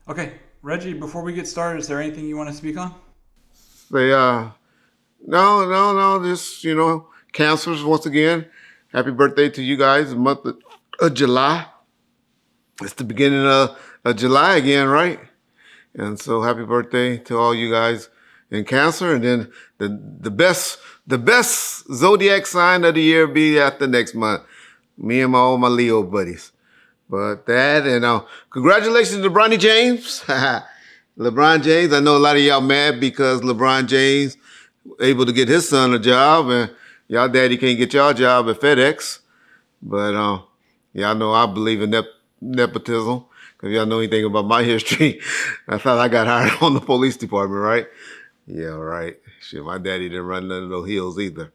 Okay, Reggie, before we get started, is there anything you want to speak on? They no, just cancers once again. Happy birthday to you guys, the month of July. It's the beginning of July again, right? And so happy birthday to all you guys in Cancer. And then the best zodiac sign of the year be after next month. Me and all my Leo buddies. But that and congratulations to Bronny James. LeBron James. I know a lot of y'all mad because LeBron James able to get his son a job and y'all daddy can't get y'all job at FedEx. But y'all know I believe in nepotism. If y'all know anything about my history, I thought I got hired on the police department, right? Yeah, right. Shit, my daddy didn't run none of those hills either.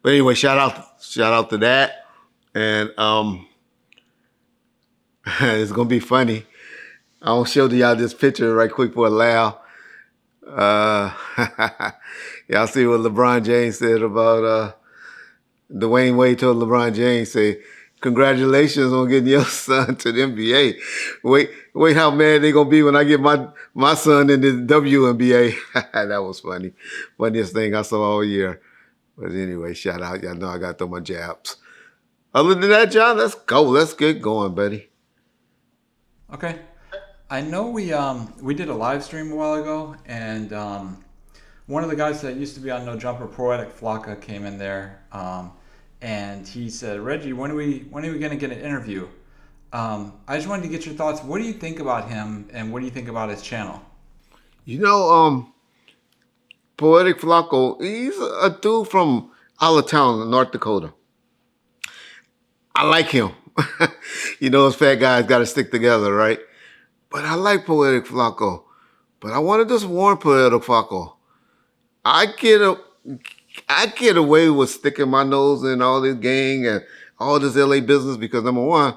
But anyway, shout out to that. And it's gonna be funny. I'll show y'all this picture right quick for a laugh. Uh, y'all see what LeBron James said about Dwayne Wade told LeBron James, say, congratulations on getting your son to the NBA. Wait how mad they gonna be when I get my son in the WNBA. That was funny. Funniest thing I saw all year. But anyway, shout out. Y'all know I got to throw my jabs. Other than that, John, let's go. Let's get going, buddy. Okay, I know we did a live stream a while ago, and one of the guys that used to be on No Jumper, Poetic Flakka, came in there, and he said, "Reggie, when are we gonna get an interview?" I just wanted to get your thoughts. What do you think about him, and what do you think about his channel? You know, Poetic Flacco, he's a dude from Allentown, North Dakota. I like him. Us fat guys got to stick together, right? But I like Poetic Flacco. But I want to just warn Poetic Flacco. I get a, I get away with sticking my nose in all this gang and all this LA business because number one,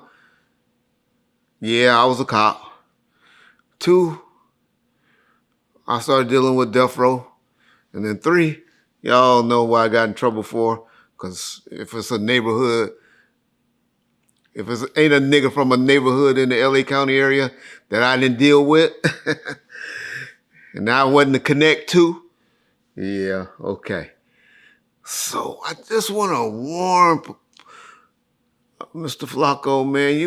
yeah, I was a cop. Two, I started dealing with death row. And then three, y'all know what I got in trouble for. Because if it's a neighborhood, if it ain't a nigga from a neighborhood in the LA County area that I didn't deal with, and I wasn't to connect to, yeah, okay. So I just want to warn Mr. Flacco, man,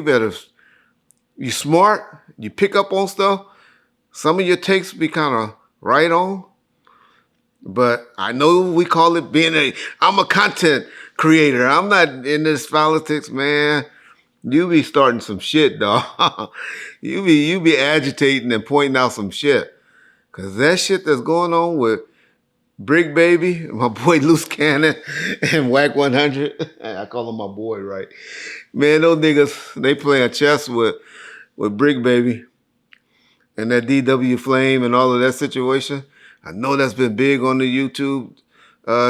you smart, you pick up on stuff. Some of your takes be kind of right on. But I know we call it I'm a content creator. I'm not in this politics, man. You be starting some shit, dog. you be agitating and pointing out some shit. Cause that shit that's going on with Brick Baby, my boy Loose Cannon, and Wack100. I call him my boy, right? Man, those niggas, they playing chess with Brick Baby and that DW Flame and all of that situation. I know that's been big on the YouTube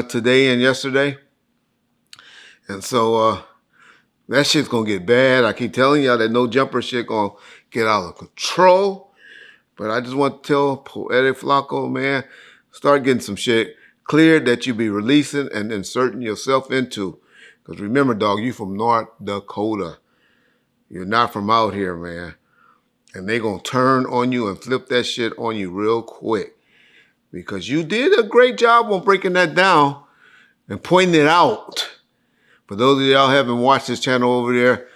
today and yesterday. And so that shit's gonna get bad. I keep telling y'all that no jumper shit gonna get out of control. But I just want to tell Poetic Flacco, man, start getting some shit cleared that you be releasing and inserting yourself into. Because remember, dog, you from North Dakota. You're not from out here, man. And they gonna turn on you and flip that shit on you real quick. Because you did a great job on breaking that down and pointing it out. For those of y'all who haven't watched this channel over there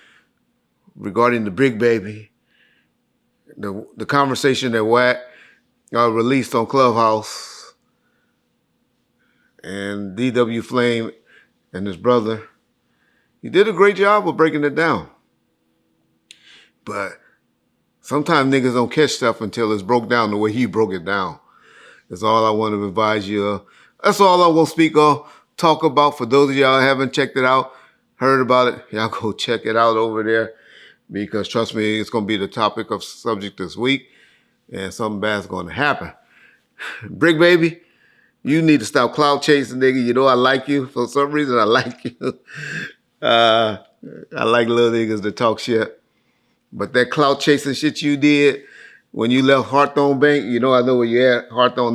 regarding the Big Baby, the conversation that Wack released on Clubhouse and DW Flame and his brother, he did a great job of breaking it down. But sometimes niggas don't catch stuff until it's broke down the way he broke it down. That's all I want to advise you of. That's all I will speak of, talk about. For those of y'all who haven't checked it out, heard about it, y'all go check it out over there. Because trust me, it's going to be the topic of subject this week. And something bad's going to happen. Brick Baby, you need to stop clout chasing, nigga. You know I like you. For some reason, I like you. I like little niggas that talk shit. But that clout chasing shit you did when you left Hawthorne Bank, you know I know where you at, Hawthorne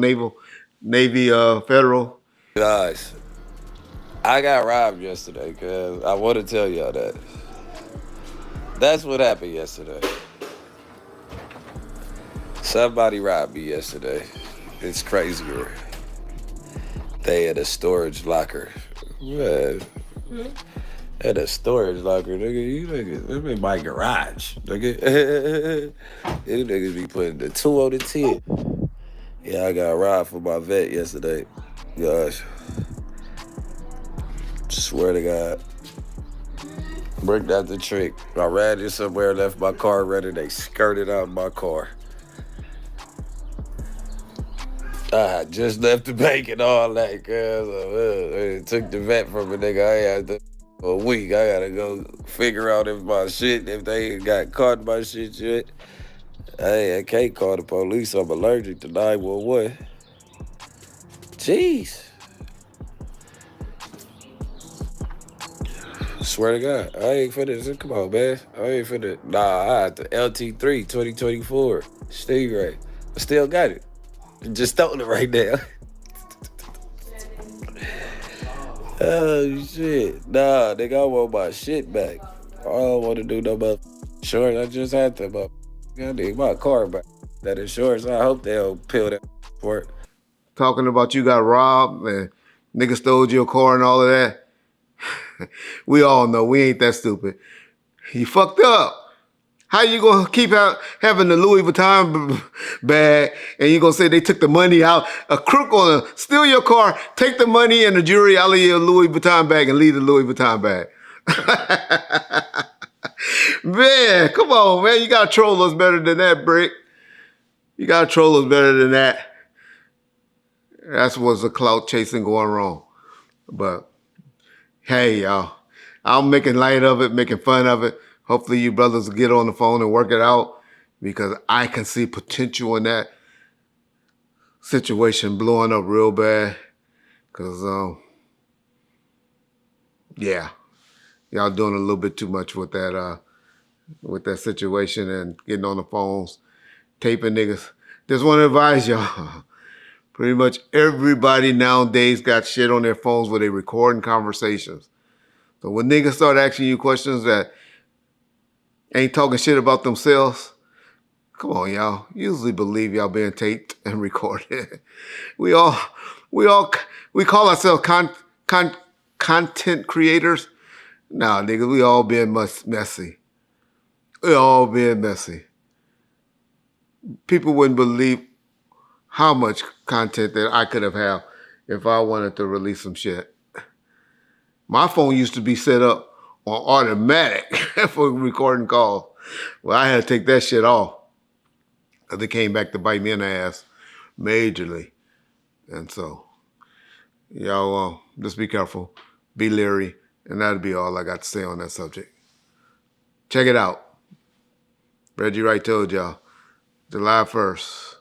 Navy Federal. Guys, I got robbed yesterday, cuz I want to tell y'all that. That's what happened yesterday. Somebody robbed me yesterday. It's crazier. They had a storage locker. Man. At a storage locker, nigga. You niggas, this in my garage, nigga. You niggas be putting the 2 on the 10. Yeah, I got robbed for my vet yesterday. Gosh. Swear to God. Bricked out the trick. I ran in somewhere, left my car running. They skirted out my car. I just left the bank and all that, cuz. Took the vet from a nigga. I had a week. I gotta go figure out if my shit, if they got caught my shit yet. I can't call the police. I'm allergic to 911. Jeez. Swear to God, I ain't finna. Come on, man. I ain't finna. Nah, I had the LT3 2024 Stingray. I still got it. Just stole it right now. Oh, shit. Nah, nigga, I want my shit back. I don't want to do no more insurance. I just had to. I need my car back. That insurance, I hope they don't peel that for it. Talking about you got robbed and nigga stole your car and all of that. We all know we ain't that stupid. You fucked up. How you gonna keep having the Louis Vuitton bag and you gonna say they took the money out? A crook gonna steal your car, take the money and the jewelry out of your Louis Vuitton bag and leave the Louis Vuitton bag. Man, come on, man. You gotta troll us better than that, Brick. You gotta troll us better than that. That's what's the clout chasing going wrong. But hey, y'all, I'm making light of it, making fun of it. Hopefully you brothers will get on the phone and work it out because I can see potential in that situation blowing up real bad. Because, yeah, y'all doing a little bit too much with that situation and getting on the phones, taping niggas. Just want to advise y'all. Pretty much everybody nowadays got shit on their phones where they recording conversations. So when niggas start asking you questions that ain't talking shit about themselves, come on, y'all. Usually believe y'all being taped and recorded. We call ourselves content creators. Nah, niggas, we all being messy. We all being messy. People wouldn't believe how much content that I could have had if I wanted to release some shit. My phone used to be set up on automatic for recording calls. Well, I had to take that shit off. They came back to bite me in the ass majorly. And so, y'all just be careful, be leery, and that'll be all I got to say on that subject. Check it out. Reggie Wright told y'all, July 1st,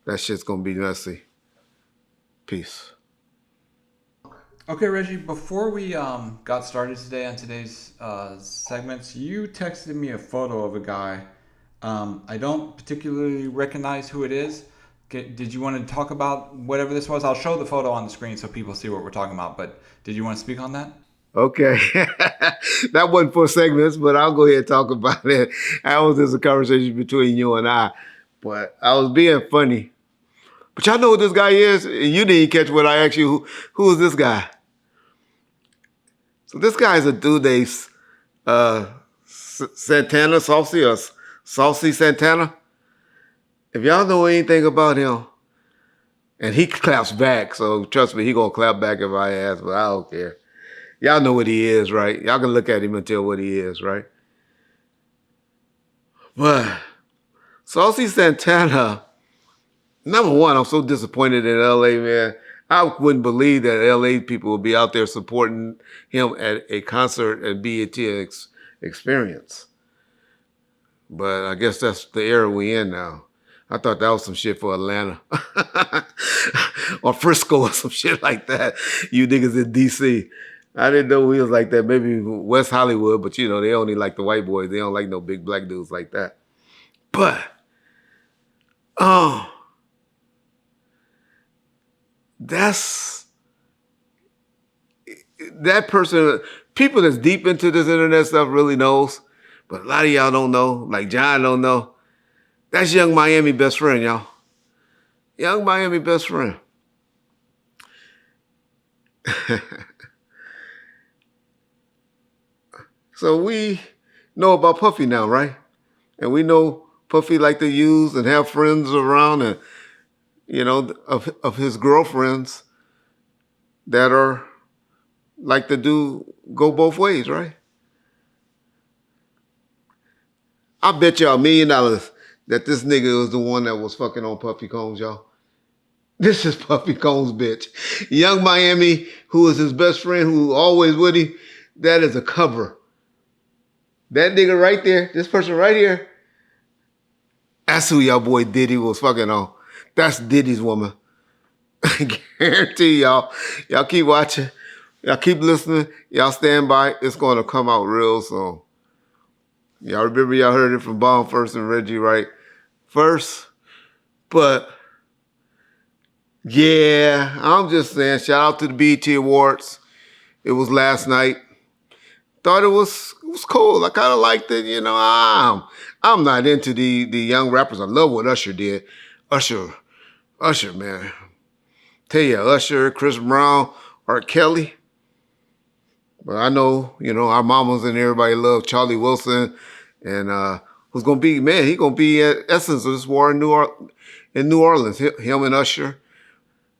that shit's gonna be messy. Peace. Okay, Reggie, before we got started today on today's segments, you texted me a photo of a guy. I don't particularly recognize who it is. Did you want to talk about whatever this was? I'll show the photo on the screen so people see what we're talking about, but did you want to speak on that? Okay. That wasn't for segments, but I'll go ahead and talk about it. That was just a conversation between you and I. But I was being funny. But y'all know who this guy is? You didn't catch what I asked you. Who is this guy? So this guy is a dude named Santana, Saucy Santana. If y'all know anything about him, and he claps back, so trust me, he gonna clap back if I ask, but I don't care. Y'all know what he is, right? Y'all can look at him and tell what he is, right? But Saucy Santana, number one, I'm so disappointed in LA, man. I wouldn't believe that LA people would be out there supporting him at a concert and BET experience. But I guess that's the era we in now. I thought that was some shit for Atlanta or Frisco or some shit like that. You niggas in DC. I didn't know he was like that. Maybe West Hollywood, but you know, they only like the white boys. They don't like no big black dudes like that. But, that person, people that's deep into this internet stuff really knows, but a lot of y'all don't know, like John don't know. That's Young Miami best friend, y'all. Young Miami best friend. So we know about Puffy now, right? And we know Puffy like to use and have friends around, and of his girlfriends that are like to go both ways, right? I bet y'all $1 million that this nigga was the one that was fucking on Puffy Combs, y'all. This is Puffy Combs' bitch. Young Miami, who is his best friend, who always with him, that is a cover. That nigga right there, this person right here, that's who y'all boy Diddy was fucking on. That's Diddy's woman. I guarantee y'all. Y'all keep watching. Y'all keep listening. Y'all stand by. It's going to come out real soon. Y'all remember y'all heard it from Bomb First and Reggie Wright first. But, yeah, I'm just saying, shout out to the BET Awards. It was last night. Thought it was cool. I kind of liked it. I'm not into the young rappers. I love what Usher did. Usher, man. Tell you, Usher, Chris Brown, R. Kelly. But I know, our mamas and everybody love Charlie Wilson. And who's going to be, man, he going to be at essence of this war in New Orleans. Him and Usher.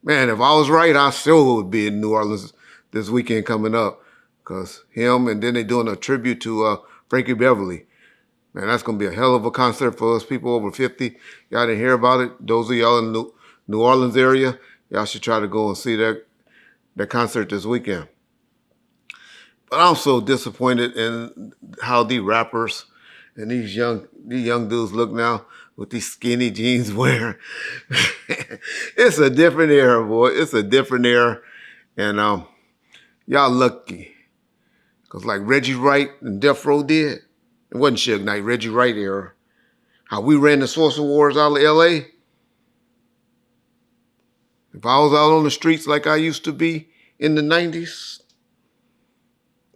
Man, if I was right, I still would be in New Orleans this weekend coming up. Because him, and then they're doing a tribute to Frankie Beverly. Man, that's going to be a hell of a concert for us people over 50. Y'all didn't hear about it. Those of y'all in New Orleans area, y'all should try to go and see that concert this weekend. But I'm so disappointed in how the rappers and these young dudes look now with these skinny jeans wearing. It's a different era, boy. It's a different era. And y'all lucky. Because like Reggie Wright and Death Row did, it wasn't Suge Knight, Reggie Wright era. How we ran the Social Wars out of L.A. If I was out on the streets like I used to be in the 90s,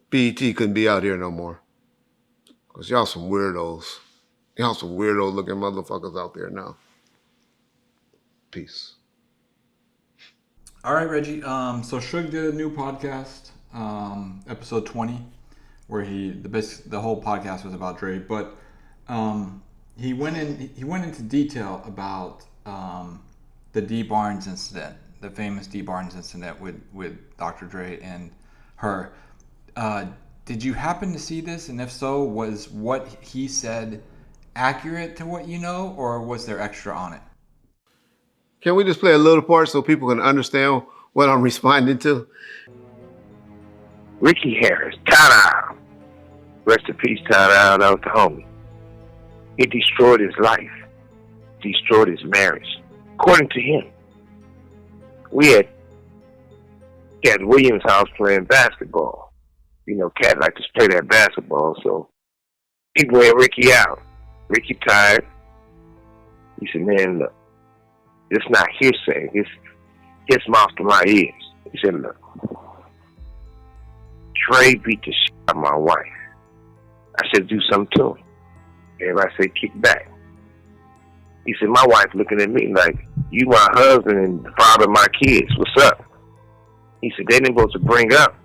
BET couldn't be out here no more. Because y'all some weirdos. Y'all some weirdo looking motherfuckers out there now. Peace. All right, Reggie. So Suge did a new podcast, episode 20, where the whole podcast was about Dre, but he went into detail about the D Barnes incident, the famous D Barnes incident with Dr. Dre and her. Did you happen to see this? And if so, was what he said accurate to what you know, or was there extra on it? Can we just play a little part so people can understand what I'm responding to? Ricky Harris, ta-da! Rest in peace, ta-da, that was the homie. It destroyed his life, destroyed his marriage, according to him. We had Cat Williams' house playing basketball. Cat liked to play that basketball, so he weighed Ricky out. Ricky tired. He said, man, look, it's not hearsay. It's his mouth to my ears. He said, look, Trey beat the shit out of my wife. I said, do something to him. Everybody said, kick back. He said, my wife looking at me like, you my husband and the father of my kids. What's up? He said, they didn't supposed to bring up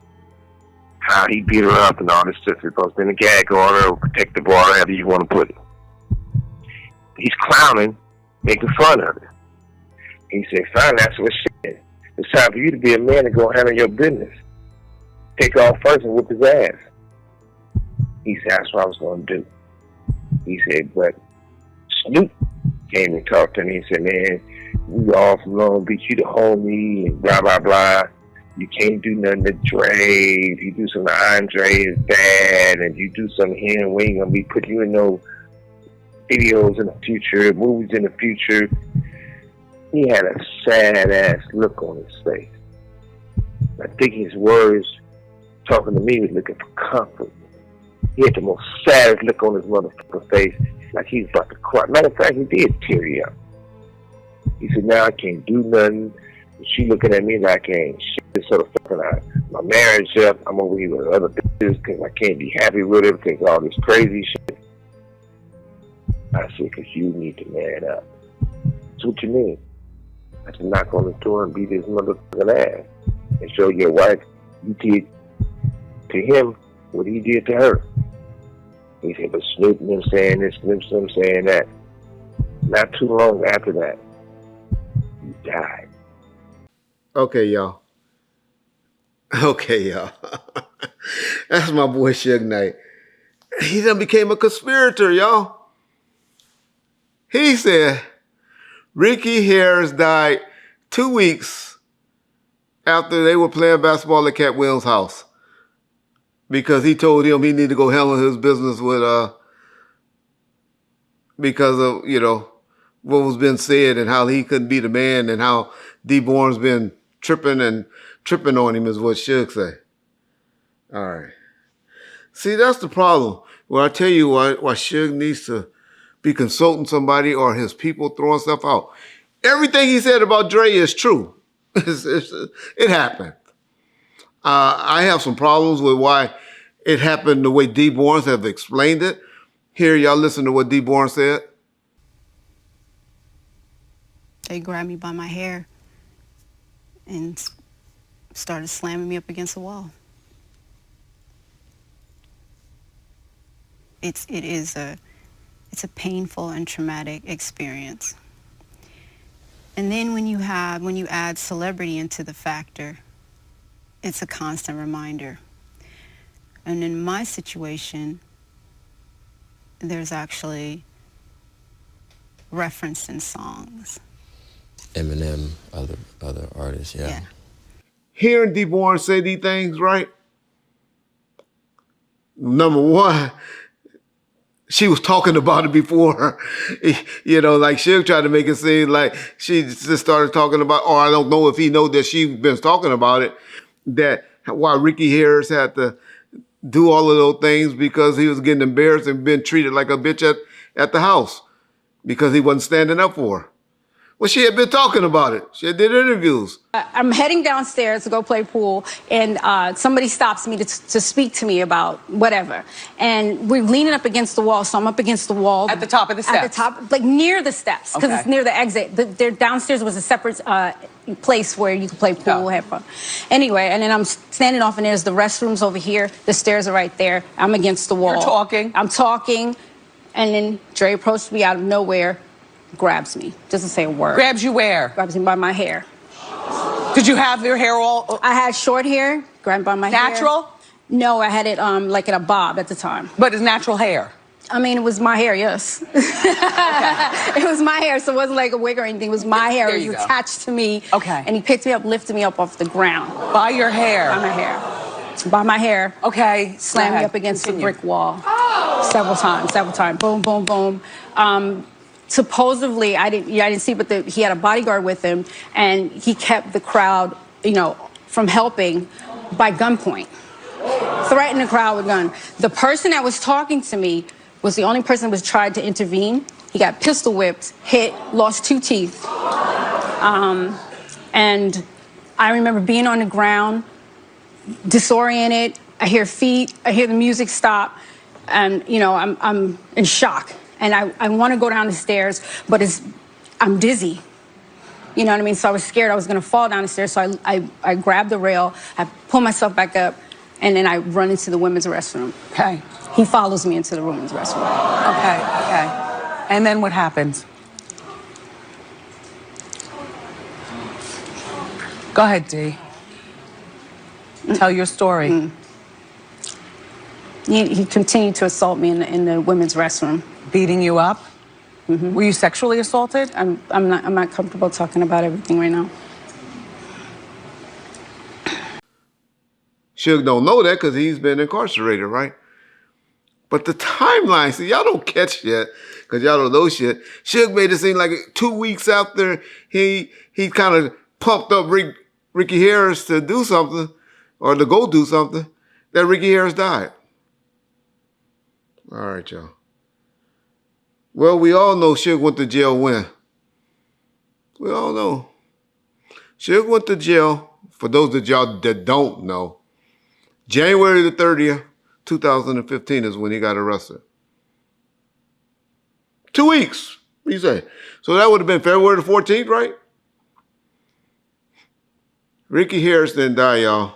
how he beat her up and all this stuff. It's supposed to be in a gag order or protective order, however you want to put it. He's clowning, making fun of it. He said, fine, that's what shit is. It's time for you to be a man and go handle your business. Take off first and whip his ass. He said, that's what I was going to do. He said, but Snoop came and talked to me and said, man, we all from Long Beach, you the homie, and blah, blah, blah. You can't do nothing to Dre. If you do something to Andre, it's bad. And if you do something here, we ain't going to be putting you in no videos in the future, movies in the future. He had a sad-ass look on his face. I think his words, talking to me, was looking for comfort. He had the most saddest look on his motherfucking face, like he was about to cry. Matter of fact, he did tear up. He said, now I can't do nothing. She looking at me like I ain't shit, sort of fucking my marriage up. I'm over here with other bitches because I can't be happy with it because all this crazy shit. I said, because you need to man up. That's what you mean. I said, knock on the door and beat his motherfucking ass and show your wife you did to him what he did to her. He said, but Snoop and them saying this, Snoop and them saying that. Not too long after that, he died. Okay, y'all. Okay, y'all. That's my boy Suge Knight. He done became a conspirator, y'all. He said Ricky Harris died 2 weeks after they were playing basketball at Cat Williams' house because he told him he needed to go handle his business with because of, you know, what was being said and how he couldn't be the man and how D-Born's been tripping on him is what Suge say. All right. See, that's the problem. Well, I tell you why Suge needs to be consulting somebody or his people throwing stuff out. Everything he said about Dre is true. It happened. I have some problems with why it happened the way D-Borns have explained it. Here, y'all listen to what D-Born said. They grabbed me by my hair and started slamming me up against the wall. It's a painful and traumatic experience. And then when you add celebrity into the factor, it's a constant reminder. And in my situation, there's actually reference in songs. Eminem, other artists, yeah. Hearing D-Born say these things, right? Number one, she was talking about it before. You know, like Suge tried to make it seem like she just started talking about, or I don't know if he know that she's been talking about it, that why Ricky Harris had to do all of those things because he was getting embarrassed and being treated like a bitch at the house because he wasn't standing up for her. Well, she had been talking about it. She did interviews. I'm heading downstairs to go play pool, and somebody stops me to speak to me about whatever. And we're leaning up against the wall, so I'm up against the wall. At the top of the steps? At the top, like near the steps, because it's near the exit. There downstairs was a separate place where you could play pool, have fun. Anyway, and then I'm standing off, and there's the restrooms over here. The stairs are right there. I'm against the wall. You're talking? I'm talking, and then Dre approached me out of nowhere, grabs me, doesn't say a word. Grabs you where? Grabs me by my hair. Did you have your hair all? I had short hair, grabbed by my hair. Natural? No, I had it like in a bob at the time. But it's natural hair? I mean, it was my hair, yes. It was my hair, so it wasn't like a wig or anything. It was my hair. There It you was go. attached to me. Okay. And he picked me up, lifted me up off the ground. By your hair? By my hair. By my hair. Okay. Slammed me up against the brick wall. Several times. Boom, boom, boom. Supposedly, I didn't see, but he had a bodyguard with him, and he kept the crowd, you know, from helping by gunpoint. Threatened the crowd with gun. The person that was talking to me was the only person that was tried to intervene. He got pistol whipped, hit, lost 2 teeth. And I remember being on the ground, disoriented. I hear feet, I hear the music stop, and you know, I'm in shock. And I want to go down the stairs, but I'm dizzy. You know what I mean? So I was scared I was going to fall down the stairs. So I grabbed the rail, I pull myself back up, and then I run into the women's restroom. Okay. He follows me into the women's restroom. Okay. And then what happens? Go ahead, Dee. Tell your story. He continued to assault me in the women's restroom. Beating you up? Were you sexually assaulted? I'm not comfortable talking about everything right now. Suge don't know that because he's been incarcerated, right? But the timeline, see, y'all don't catch yet because y'all don't know shit. Suge made it seem like 2 weeks after he kind of pumped up Ricky Harris to do something or to go do something, that Ricky Harris died. All right, y'all. Well, we all know Suge went to jail when? We all know. Suge went to jail, for those of y'all that don't know, January the 30th, 2015 is when he got arrested. 2 weeks. What do you say? So that would have been February the 14th, right? Ricky Harris didn't die, y'all,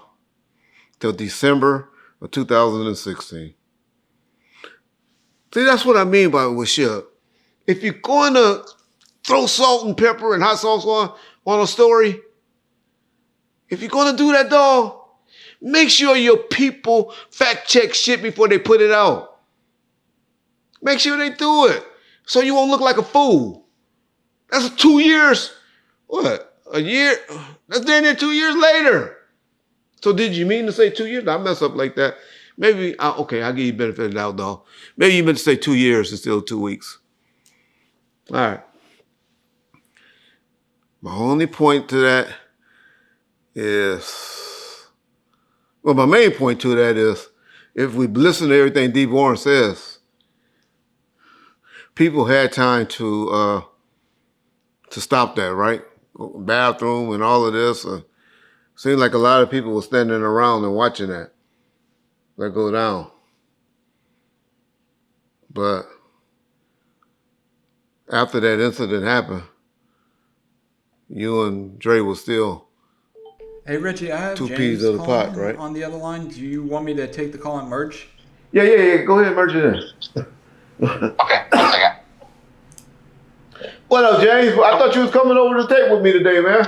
till December of 2016. See, that's what I mean by with Suge. If you're going to throw salt and pepper and hot sauce on a story, if you're going to do that, dog, make sure your people fact check shit before they put it out. Make sure they do it so you won't look like a fool. That's 2 years. What? A year? That's damn near 2 years later. So did you mean to say 2 years? I mess up like that. Maybe, okay, I'll give you benefit of the doubt, dog. Maybe you meant to say 2 years instead of 2 weeks. All right. My only point to that is, well, my main point to that is, if we listen to everything D. Warren says, people had time to stop that, right? Bathroom and all of this. Seemed like a lot of people were standing around and watching that go down. But after that incident happened, you and Dre was still Hey, Reggie, I have two James peas in the pot, calling right? on the other line. Do you want me to take the call and merge? Yeah. Go ahead and merge it in. Okay, 1 second. What up, James? I thought you was coming over to tape with me today, man.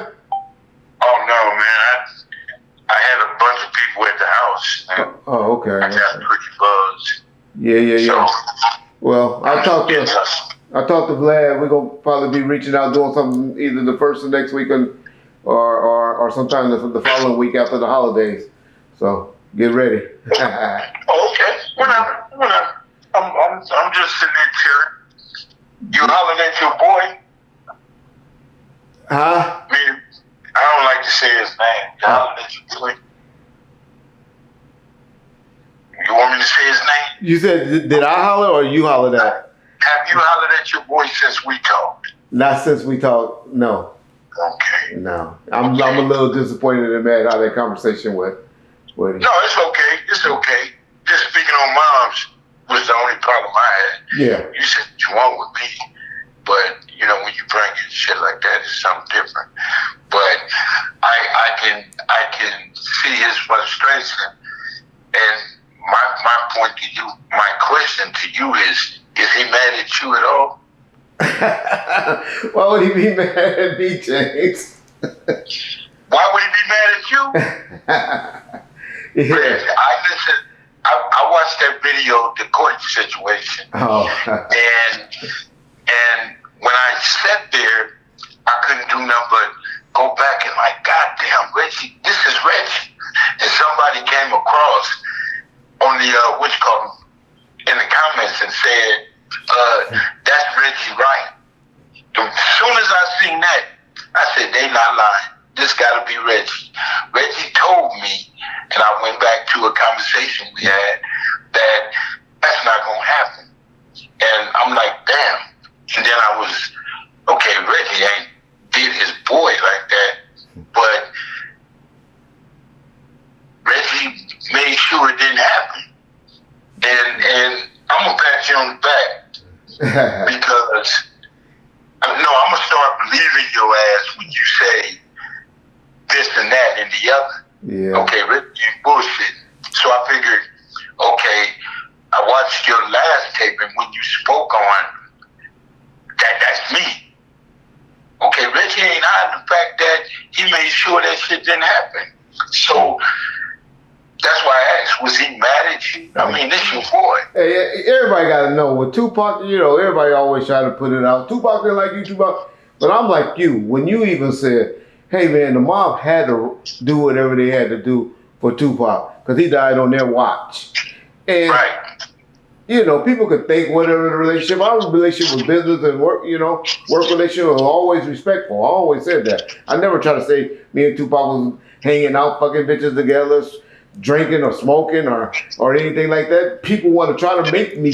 Oh no, man! I had a bunch of people at the house. And Oh, okay. I got pretty buzzed. Yeah. So, Well, I talked to Vlad. We're gonna probably be reaching out, doing something either the first of next week or sometime the following week after the holidays. So get ready. oh, okay, whatever. I'm just sitting there chilling. You hollering at your boy? Huh? I mean, I don't like to say his name. You hollering at your boy? You want me to say his name? You said, did I holler or you hollered at? Have you hollered at your boy since we talked? Not since we talked. No. Okay. No. I'm a little disappointed in that how that conversation went. No, it's okay. It's okay. Just speaking on moms was the only problem I had. Yeah. You said what you want with me, but you know when you bring in shit like that, it's something different. But I can see his frustration, and my point to you, my question to you is he mad at you at all? Why would he be mad at me, James? Why would he be mad at you? Yeah. I watched that video, the court situation, Oh. and when I sat there, I couldn't do nothing but go back and like, God damn, Reggie, this is Reggie. And somebody came across on the in the comments and said, that's Reggie Wright. As soon as I seen that, I said, they not lying. This gotta be Reggie. Reggie told me, and I went back to a conversation we had, that that's not gonna happen. And I'm like, damn. And then I was, okay, Reggie ain't did his boy like that, but Reggie made sure it didn't happen. And I'm gonna pat you on the back because I'm gonna start believing your ass when you say this and that and the other. Yeah. Okay, Reggie, you bullshit. So I figured, okay, I watched your last tape and when you spoke on that's me. Okay, Reggie ain't hiding the fact that he made sure that shit didn't happen. So that's why I asked, was he mad at you? I mean, this your boy. Hey, everybody got to know, with Tupac, everybody always try to put it out. Tupac didn't like you, Tupac. But I'm like you. When you even said, hey, man, the mob had to do whatever they had to do for Tupac because he died on their watch. And, right. People could think whatever the relationship. Our relationship with business and work, work relationship was always respectful. I always said that. I never try to say me and Tupac was hanging out, fucking bitches together, drinking or smoking or anything like that. People want to try to make me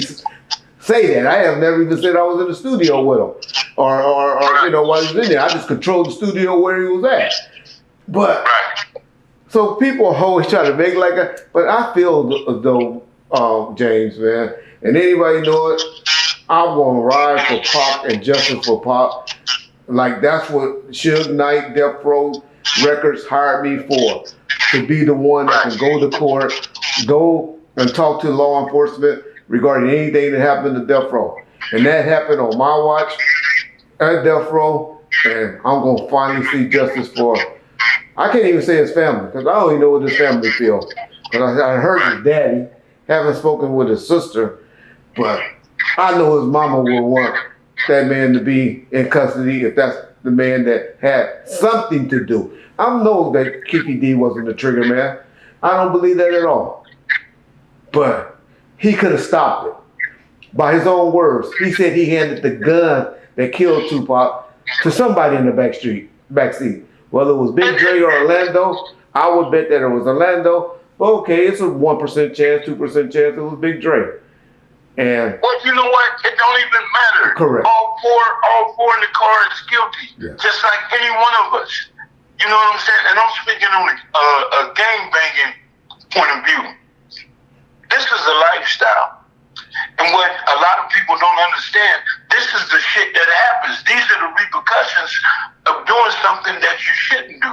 say that. I have never even said I was in the studio with him or while he was in there. I just controlled the studio where he was at. But so people always try to make like a, but I feel though, James, man, and anybody know it, I'm gonna ride for Pac and justice for Pac. Like that's what Suge Knight, Death Row Records hired me for, to be the one that can go to court, go and talk to law enforcement regarding anything that happened to Death Row. And that happened on my watch at Death Row, and I'm gonna finally see justice for, I can't even say his family, because I don't even know what his family feels. Because I heard his daddy, haven't spoken with his sister, but I know his mama would want that man to be in custody if that's the man that had something to do. I know that Kiki D wasn't the trigger man. I don't believe that at all. But he could have stopped it. By his own words, he said he handed the gun that killed Tupac to somebody in the backseat. Whether it was Big Dre or Orlando, I would bet that it was Orlando. But okay, it's a 1% chance, 2% chance it was Big Dre. And well, you know what? It don't even matter. Correct. All four in the car is guilty, just like any one of us. You know what I'm saying? And I'm speaking on a gang banging point of view. This is a lifestyle. And what a lot of people don't understand, this is the shit that happens. These are the repercussions of doing something that you shouldn't do.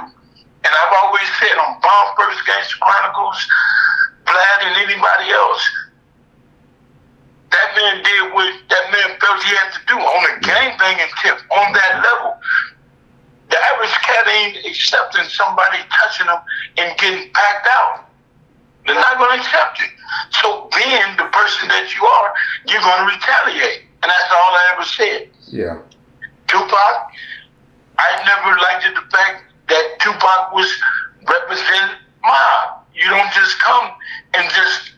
And I've always said on Bomb First Gangster Chronicles, Vlad and anybody else, that man did what that man felt he had to do on a gangbanging tip, on that level. The average cat ain't accepting somebody touching them and getting packed out. They're not going to accept it. So being the person that you are, you're going to retaliate. And that's all I ever said. yeah. Tupac, I never liked the fact that Tupac was representing mob. You don't just come and just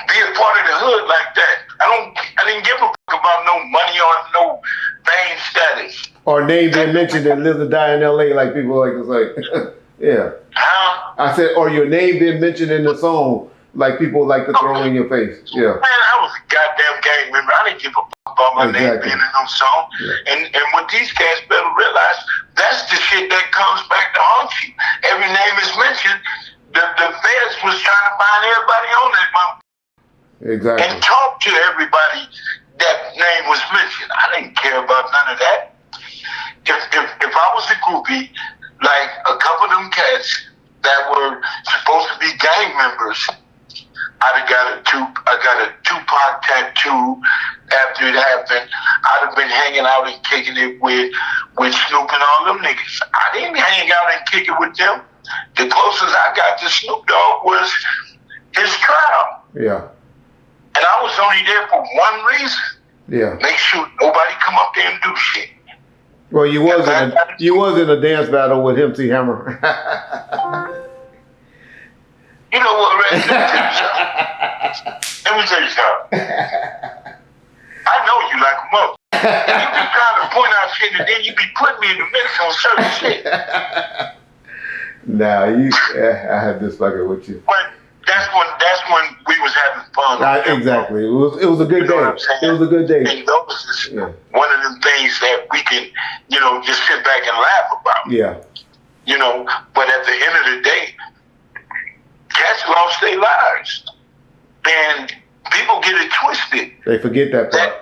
be a part of the hood like that. I didn't give a fuck about no money or no fame status. Or name being mentioned and live to die in LA like people like to say. Yeah. Huh? I said, or your name being mentioned in the song like people like to throw in your face. Yeah. Man, I was a goddamn gang member. I didn't give a fuck about my name being in no song. Yeah. And what these cats better realize, that's the shit that comes back to haunt you. Every name is mentioned. The feds was trying to find everybody on that motherfucker. Exactly. And talk to everybody that name was mentioned. I didn't care about none of that. If I was a groupie, like a couple of them cats that were supposed to be gang members, I got a Tupac tattoo after it happened. I'd have been hanging out and kicking it with Snoop and all them niggas. I didn't hang out and kick it with them. The closest I got to Snoop Dogg was his trial. Yeah. And I was only there for one reason. Yeah. Make sure nobody come up there and do shit. Well, you was in a dance battle with MC Hammer. You know what, Reggie? Let me tell you something. I know you like a mother. And you be trying to point out shit and then you be putting me in the mix on certain shit. Nah, I had this fucking with you. But that's when we was having fun. Exactly. It was a good day. It was a good day. And those is one of them things that we can, just sit back and laugh about. Yeah. But at the end of the day, cats lost their lives. And people get it twisted. They forget that part.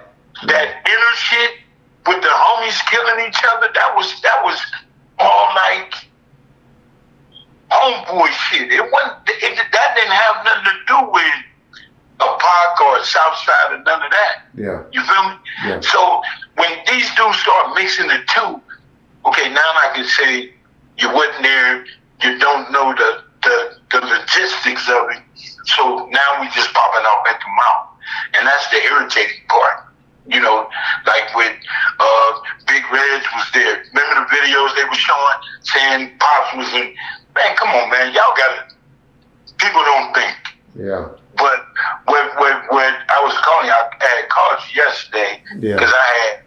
That inner shit with the homies killing each other, that was all like homeboy shit. That didn't have nothing to do with a park or a south side or none of that. Yeah. You feel me? Yeah. So when these dudes start mixing the two, okay, now I can say you wasn't there, you don't know the logistics of it. So now we just popping off at the mouth. And that's the irritating part. Like with Big Reg was there. Remember the videos they were showing saying Pops was in. Man, come on, man. Y'all got it. People don't think. Yeah. But when I was calling you, I had called you yesterday because I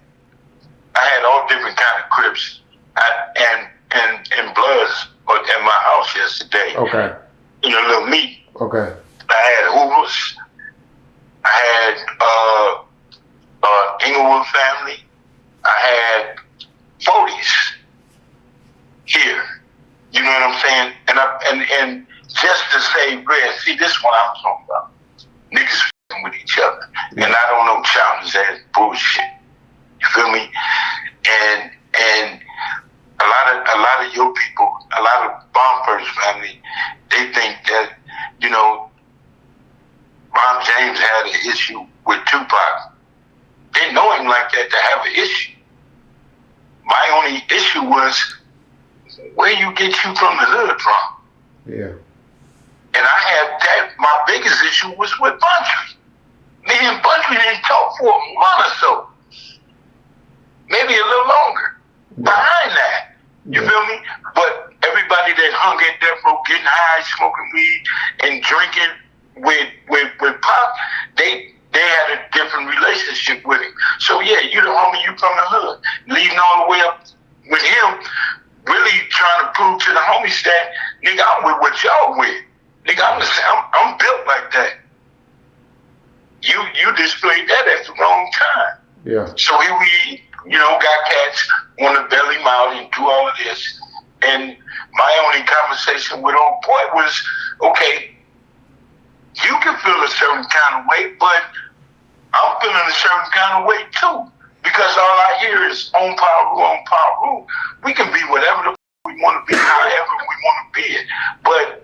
had all different kind of Crips and Bloods at my house yesterday. Okay. Little meat. Okay. I had Hoovers. I had Inglewood family. I had 40s here. You know what I'm saying? And just to say, Red, see, this is what I'm talking about. Niggas f***ing with each other. Yeah. And I don't know childish ass issue with Tupac. Didn't know him like that to have an issue. My only issue was where you get you from the hood from. Yeah. And I had that. My biggest issue was with Buntry. Me and Buntry didn't talk for a month or so, maybe a little longer. Behind that, you feel me? But everybody that hung at death row, getting high, smoking weed, and drinking with Pop, they had a different relationship with him. So yeah, you the homie, you from the hood, leading all the way up with him, really trying to prove to the homies that nigga, I'm with what y'all with. Nigga, I'm built like that. You displayed that at the wrong time. Yeah. So here we, got cats want to bail him out and do all of this. And my only conversation with old boy was, okay, you can feel a certain kind of way, but I'm feeling a certain kind of way too. Because all I hear is on power rule, on power rule. We can be whatever the we want to be, however we want to be it. But,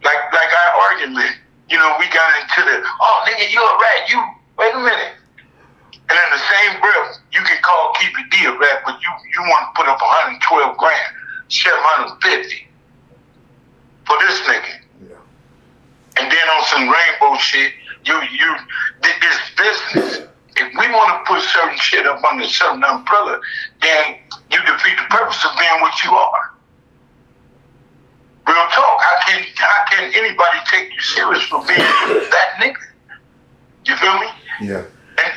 like our argument, we got into the, oh, nigga, you a rat, wait a minute. And in the same breath, you can call Keep It D a rat, but you want to put up 112 grand, 750 for this nigga. Yeah. And then on some rainbow shit, you did this business. If we want to put certain shit up under a certain umbrella, then you defeat the purpose of being what you are. Real talk. How can anybody take you serious for being that nigga? You feel me? Yeah.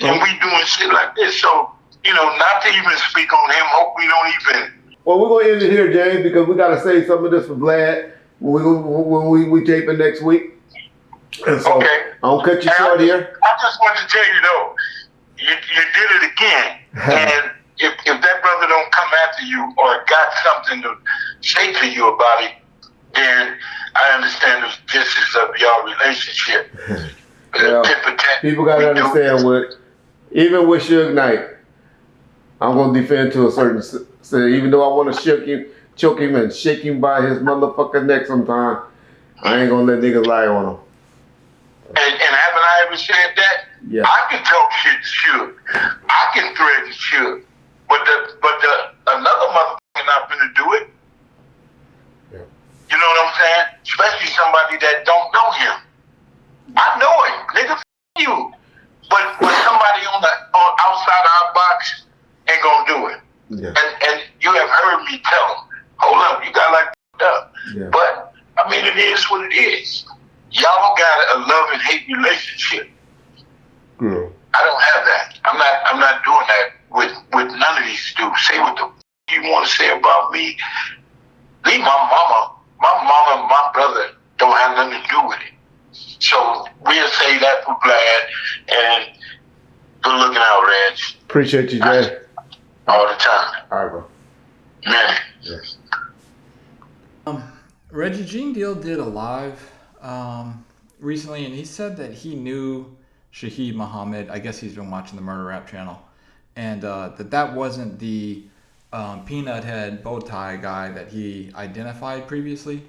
And we doing shit like this. So, not to even speak on him, hope we don't even. Well, we're going to end it here, James, because we got to save some of this for Vlad when we taping next week. And so Okay. I'll cut you short here. I just want to tell you, though, you did it again. And if that brother don't come after you or got something to say to you about it, then I understand the distance of your relationship. Well, people got to understand even with Suge Knight, I'm going to defend to a certain extent. Even though I want to choke him and shake him by his motherfucking neck sometime, I ain't going to let niggas lie on him. And haven't I ever said that? Yeah. I can talk shit to Suge. I can threaten Suge. But another motherfucker not finna do it. Yeah. You know what I'm saying? Especially somebody that don't know him. I know him, nigga. You. But somebody on outside our box ain't gonna do it. Yeah. And you have heard me tell him, hold up, you got like up. Yeah. But I mean, it is what it is. Y'all got a love and hate relationship. Yeah. I don't have that. I'm not doing that with none of these dudes. Say what the you want to say about me. Leave my mama and my brother don't have nothing to do with it. So we'll say that for Vlad, and good looking out, Reg. Appreciate you, Jay. All the time. All right, bro. Man. Yes. Reggie Gene Deal did a live recently, and he said that he knew Shaheed Muhammad. I guess he's been watching the Murder Rap channel, and that wasn't the peanut head bow tie guy that he identified previously.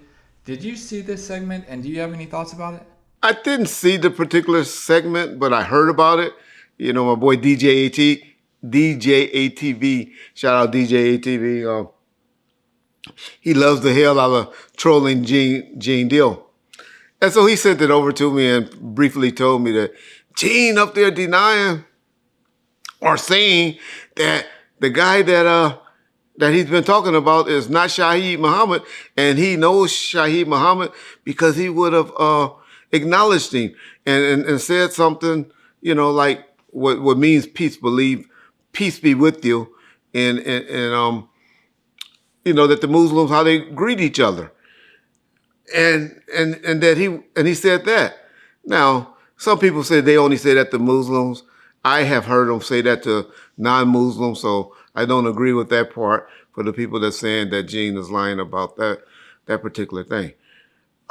Did you see this segment, and do you have any thoughts about it? I didn't see the particular segment, but I heard about it. My boy DJ ATV, shout out DJ ATV. He loves the hell out of trolling Gene Deal. And so he sent it over to me and briefly told me that Gene up there denying or saying that the guy that he's been talking about is not Shaheed Muhammad, and he knows Shaheed Muhammad because he would have acknowledged him and said something, like what means peace be with you, and that the Muslims, how they greet each other. And that he said that. Now, some people say they only say that to Muslims. I have heard them say that to non-Muslims, so I don't agree with that part for the people that's saying that Gene is lying about that particular thing.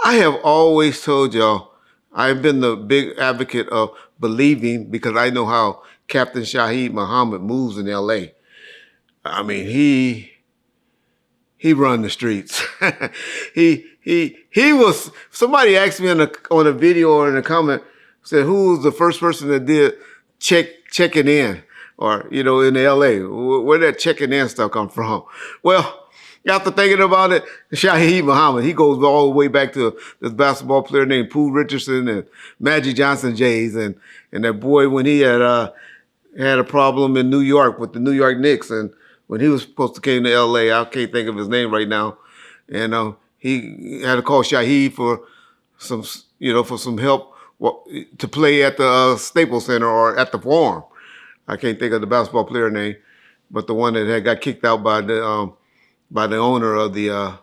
I have always told y'all, I've been the big advocate of believing, because I know how Captain Shaheed Muhammad moves in L.A. I mean, he run the streets. He was, somebody asked me on a video or in a comment, Said, who was the first person that did checking in, or in L.A.? Where did that checking in stuff come from? Well, after thinking about it, Shaheed Muhammad, he goes all the way back to this basketball player named Pooh Richardson and Magic Johnson Jays, and that boy when he had a problem in New York with the New York Knicks, and when he was supposed to came to L.A., I can't think of his name right now, and he had to call Shaheed for some help to play at the Staples Center or at the Forum. I can't think of the basketball player name, but the one that had got kicked out by the owner of the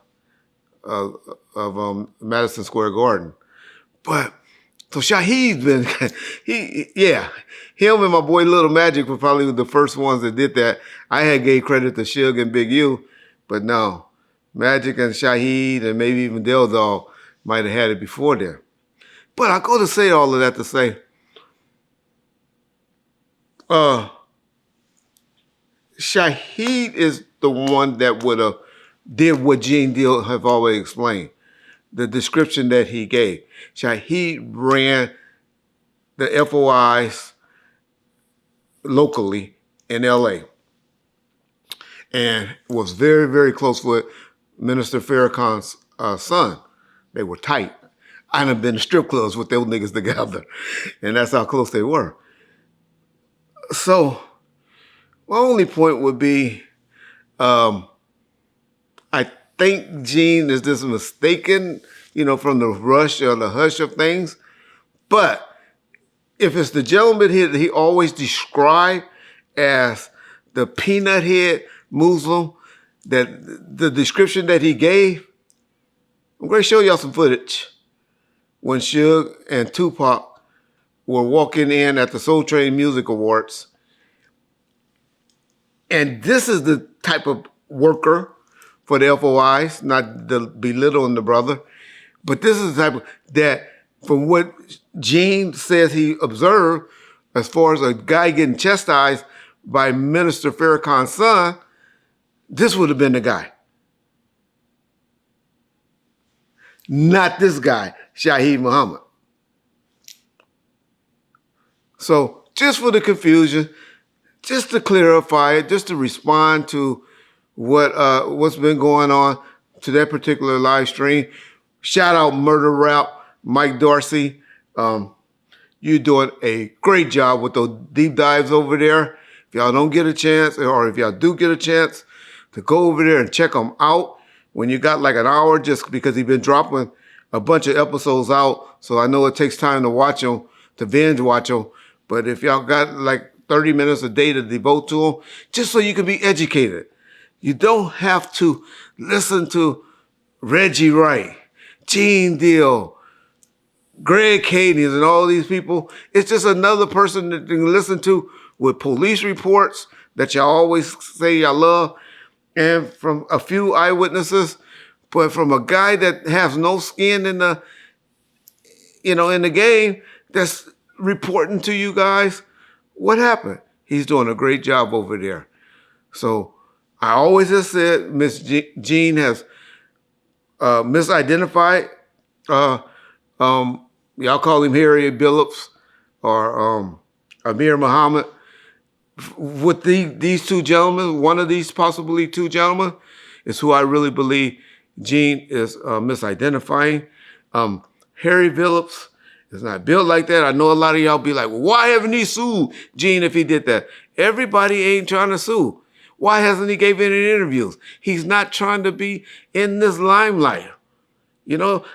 Madison Square Garden. But so Shaheed's been him and my boy Little Magic were probably the first ones that did that. I had gave credit to Suge and Big U, but no, Magic and Shaheed and maybe even Del Dog might have had it before then. But I go to say all of that to say, Shaheed is the one that would have did what Gene Deal have always explained, the description that he gave. Shaheed ran the FOIs locally in L.A. and was very, very close with Minister Farrakhan's son. They were tight. I done been to strip clubs with those niggas together, and that's how close they were. So my only point would be, I think Gene is just mistaken, from the rush or the hush of things. But if it's the gentleman here that he always described as the peanut head Muslim, that the description that he gave, I'm going to show y'all some footage when Suge and Tupac were walking in at the Soul Train Music Awards. And this is the type of worker for the FOIs, not belittling the brother, but this is the type of, that from what Gene says he observed, as far as a guy getting chastised by Minister Farrakhan's son, this would have been the guy. Not this guy, Shaheed Muhammad. So just for the confusion, just to clarify it, just to respond to what's been going on to that particular live stream. Shout out Murder Rap, Mike Dorsey. You're doing a great job with those deep dives over there. If y'all don't get a chance, or if y'all do get a chance to go over there and check them out when you got like an hour, just because he's been dropping a bunch of episodes out. So I know it takes time to watch them, to binge watch them. But if y'all got like 30 minutes a day to devote to them, just so you can be educated. You don't have to listen to Reggie Wright, Gene Deal, Greg Cadence, and all these people. It's just another person that you can listen to with police reports that y'all always say y'all love, and from a few eyewitnesses, but from a guy that has no skin in the, in the game, that's reporting to you guys what happened. He's doing a great job over there. So I always have said Miss Jean has misidentified. Y'all call him Harry Billups or Amir Muhammad. With these two gentlemen, one of these possibly two gentlemen, is who I really believe Gene is misidentifying. Harry Billups is not built like that. I know a lot of y'all be like, well, why haven't he sued Gene if he did that? Everybody ain't trying to sue. Why hasn't he gave any interviews? He's not trying to be in this limelight.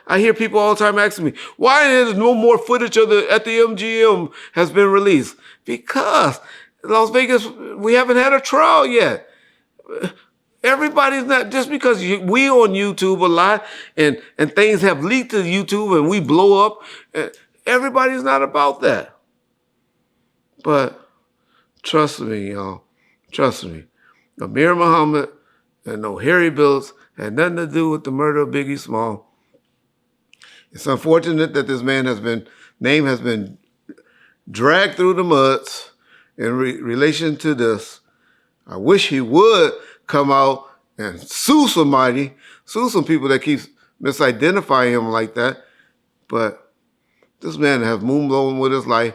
I hear people all the time asking me, why is no more footage at the MGM has been released? Because Las Vegas, we haven't had a trial yet. Everybody's not, just because we on YouTube a lot and things have leaked to YouTube and we blow up, everybody's not about that. But trust me, y'all, trust me. Amir Muhammad and no Harry Billups had nothing to do with the murder of Biggie Small. It's unfortunate that this man name has been dragged through the muds in relation to this. I wish he would come out and sue somebody, sue some people that keep misidentifying him like that. But This man has moved on with his life.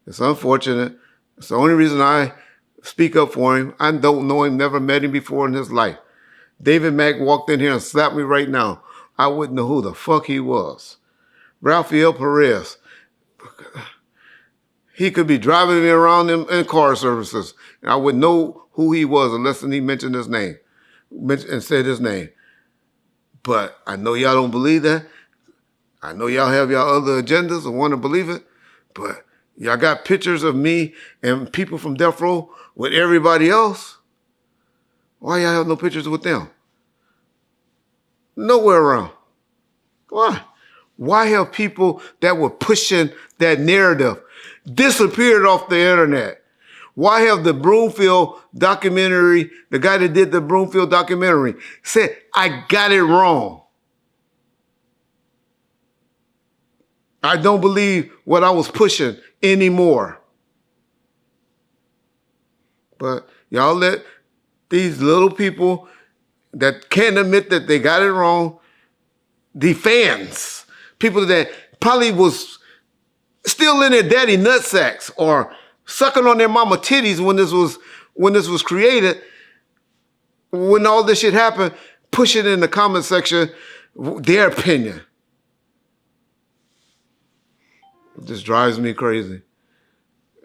It's unfortunate. It's the only reason I speak up for him. I don't know him, never met him before in his life. David Mack walked in here and slapped me right now. I wouldn't know who the fuck he was. Rafael Perez. He could be driving me around in car services, and I would know who he was unless he mentioned his name and said his name. But I know y'all don't believe that. I know y'all have y'all other agendas and want to believe it, but y'all got pictures of me and people from Death Row with everybody else. Why y'all have no pictures with them? Nowhere around. Why? Why have people that were pushing that narrative disappeared off the internet? Why have the Broomfield documentary, the guy that did the Broomfield documentary, said, I got it wrong. I don't believe what I was pushing anymore. But y'all let these little people that can't admit that they got it wrong, the fans, people that probably was still in their daddy nutsacks or sucking on their mama titties when this was created, when all this shit happened, push it in the comment section, their opinion. It just drives me crazy.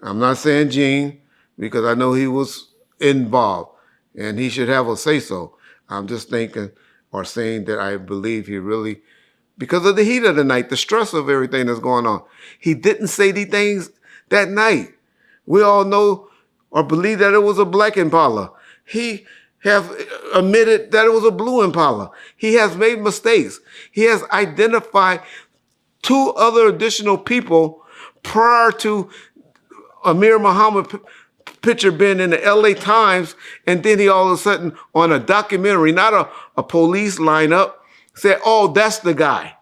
I'm not saying Gene, because I know he was involved and he should have a say-so. I'm just thinking or saying that I believe he really, because of the heat of the night, the stress of everything that's going on, he didn't say these things that night. We all know or believe that it was a black Impala. He have admitted that it was a blue Impala. He has made mistakes. He has identified 2 other additional people prior to Amir Muhammad picture being in the LA Times, and then he all of a sudden on a documentary, not a police lineup, said, oh, that's the guy.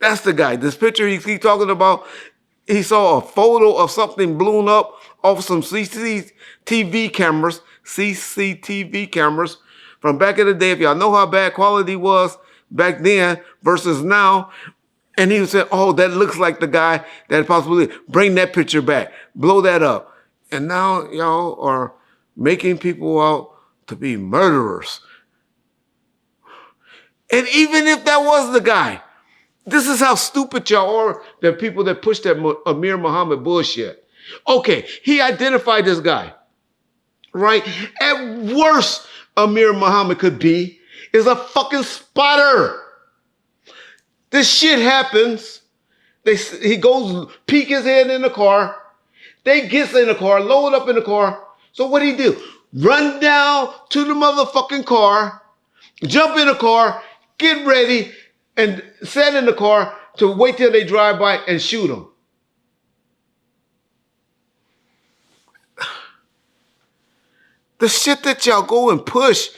That's the guy. This picture he's talking about, he saw a photo of something blown up off some CCTV cameras from back in the day. If y'all know how bad quality was back then versus now, and he said, oh, that looks like the guy that possibly, bring that picture back, blow that up. And now y'all are making people out to be murderers. And even if that was the guy, this is how stupid y'all are, the people that push that Amir Muhammad bullshit. Okay, he identified this guy, right? At worst, Amir Muhammad could be is a fucking spotter. This shit happens. He goes peek his head in the car. They gets in the car, load up in the car. So what he do? Run down to the motherfucking car, jump in the car, get ready, and sit in the car to wait till they drive by and shoot him. The shit that y'all go and push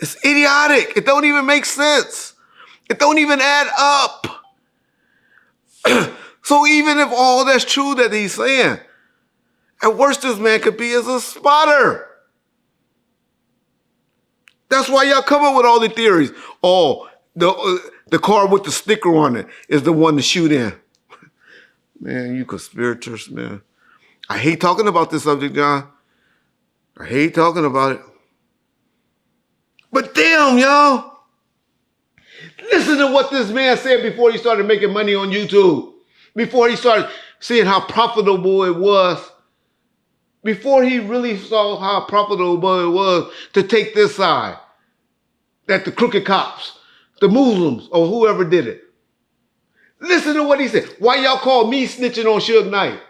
is idiotic. It don't even make sense. It don't even add up. So even if all that's true that he's saying, at worst this man could be as a spotter. That's why y'all come up with all the theories. Oh, the car with the sticker on it is the one to shoot in. Man, you conspirators, man. I hate talking about this subject, John. I hate talking about it. But damn, y'all. Listen to what this man said before he started making money on YouTube. Before he started seeing how profitable it was. Before he really saw how profitable it was to take this side. That the crooked cops, the Muslims, or whoever did it. Listen to what he said. Why y'all call me snitching on Suge Knight?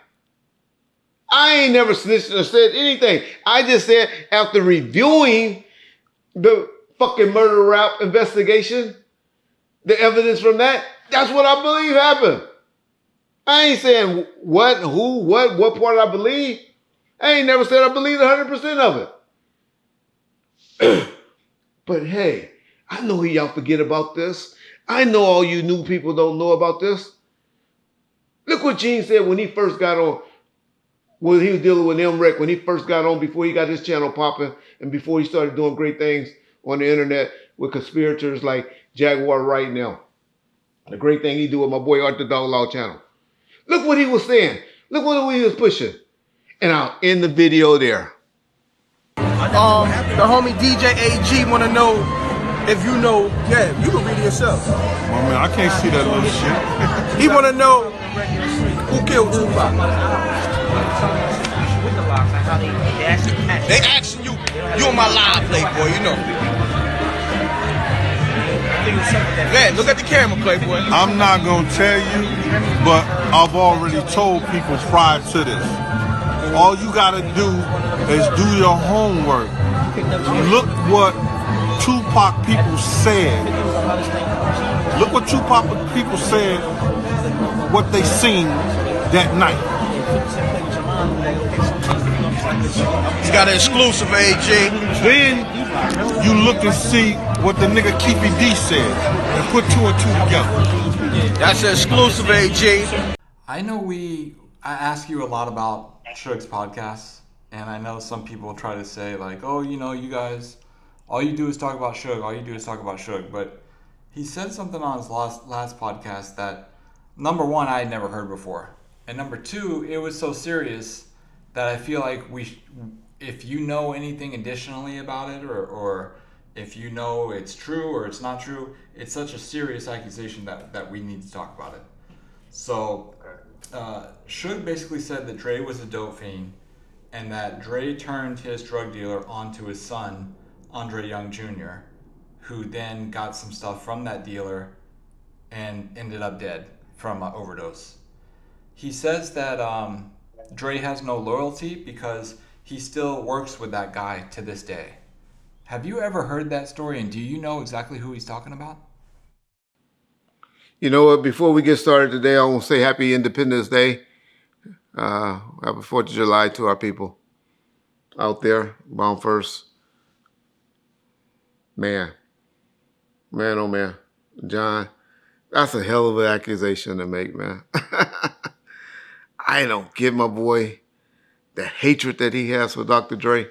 I ain't never snitched or said anything. I just said after reviewing the fucking murder rap investigation, the evidence from that, that's what I believe happened. I ain't saying what, who, what part I believe. I ain't never said I believe 100% of it. But hey, I know y'all forget about this. I know all you new people don't know about this. Look what Gene said when he first got on, when he was dealing with MREC, when he first got on, before he got his channel popping, and before he started doing great things on the internet with conspirators like Jaguar right now. The great thing he do with my boy Art the Dog Law channel. Look what he was saying. Look what he was pushing. And I'll end the video there. The homie DJ AG want to know if you know. Yeah, you can read it yourself. My man, I can't see that little shit. He want to know who killed Tupac. They asking you. You on my live, Playboy. You know. Man, look at the camera, Playboy. I'm not gonna tell you, but I've already told people prior to this. All you gotta do is do your homework. Look what Tupac people said. Look what Tupac people said, what they seen that night. He's got an exclusive, AJ. Then you look and see what the nigga Keepy D said and put two and two together. That's an exclusive, AJ. I know I ask you a lot about Suge's podcasts, and I know some people try to say like, oh, you know, you guys, all you do is talk about Suge, all you do is talk about Suge, but he said something on his last podcast that, number one, I had never heard before, and number two, it was so serious that I feel like if you know anything additionally about it, or if you know it's true or it's not true, it's such a serious accusation that we need to talk about it. So Suge basically said that Dre was a dope fiend and that Dre turned his drug dealer onto his son, Andre Young Jr., who then got some stuff from that dealer and ended up dead from an overdose. He says that Dre has no loyalty because he still works with that guy to this day. Have you ever heard that story, and do you know exactly who he's talking about? You know what? Before we get started today, I want to say Happy Independence Day. Happy 4th of July to our people out there, bound first. Man, oh man, John, that's a hell of an accusation to make, man. I don't get my boy the hatred that he has for Dr. Dre.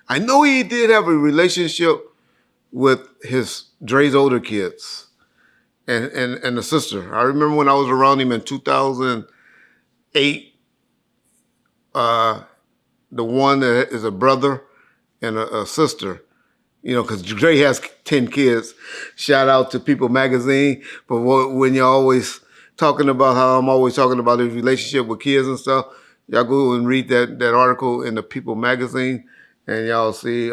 I know he did have a relationship with Dre's older kids and the sister. I remember when I was around him in 2008, the one that is a brother and a sister, you know, because Dre has 10 kids. Shout out to People Magazine. But when you're always talking about how I'm always talking about his relationship with kids and stuff, y'all go and read that article in the People Magazine, and y'all see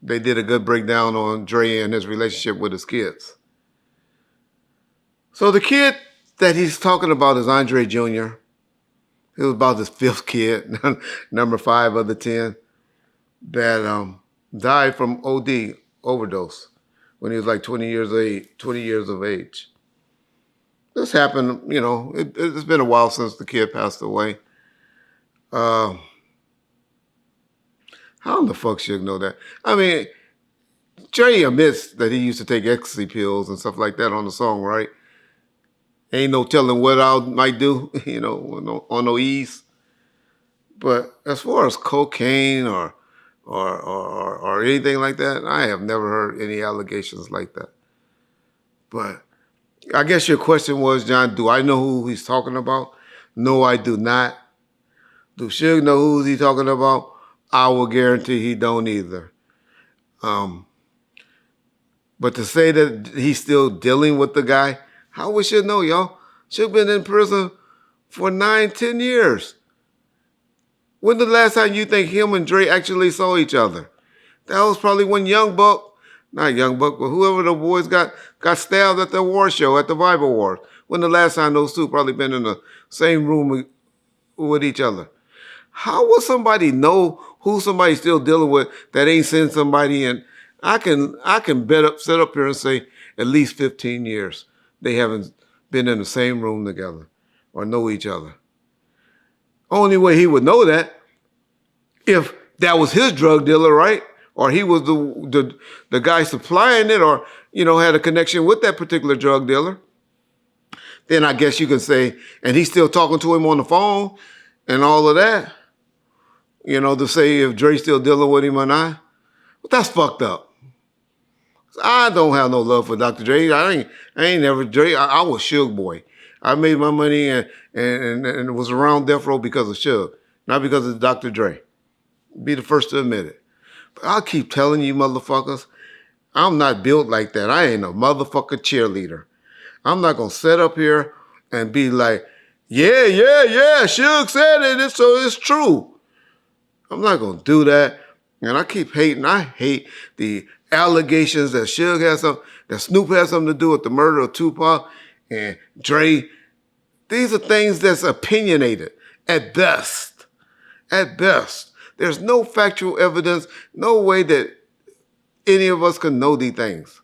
they did a good breakdown on Dre and his relationship with his kids. So the kid that he's talking about is Andre Jr. He was about his 5th kid, number 5 of the 10, that died from overdose, when he was like 20 years of age. This happened, you know, it's been a while since the kid passed away. How in the fuck Suge know that? I mean, Dre admits that he used to take ecstasy pills and stuff like that on the song, right? Ain't no telling what I might do, you know, on no ease. But as far as cocaine or anything like that, I have never heard any allegations like that. But I guess your question was, John, do I know who he's talking about? No, I do not. Do Suge know who he's talking about? I will guarantee he don't either. But to say that he's still dealing with the guy, how we should know, y'all? Suge been in prison for 9-10 years. When the last time you think him and Dre actually saw each other? That was probably when not Young Buck, but whoever the boys got stabbed at the war show, at the Bible Wars. When the last time those two probably been in the same room with each other? How will somebody know who somebody's still dealing with that ain't sent somebody in? I can sit up here and say at least 15 years they haven't been in the same room together or know each other. Only way he would know that if that was his drug dealer, right? Or he was the guy supplying it, or, you know, had a connection with that particular drug dealer. Then I guess you can say, and he's still talking to him on the phone and all of that, you know, to say if Dre's still dealing with him or not. But that's fucked up. I don't have no love for Dr. Dre. I ain't never Dre. I was Suge boy. I made my money and it was around death row because of Suge, not because of Dr. Dre. Be the first to admit it. But I'll keep telling you motherfuckers, I'm not built like that. I ain't a motherfucking cheerleader. I'm not going to sit up here and be like, yeah, Suge said it, so it's true. I'm not going to do that. And I keep hating. I hate the allegations that Suge has something, that Snoop has something to do with the murder of Tupac and Dre. These are things that's opinionated at best. At best. There's no factual evidence, no way that any of us can know these things.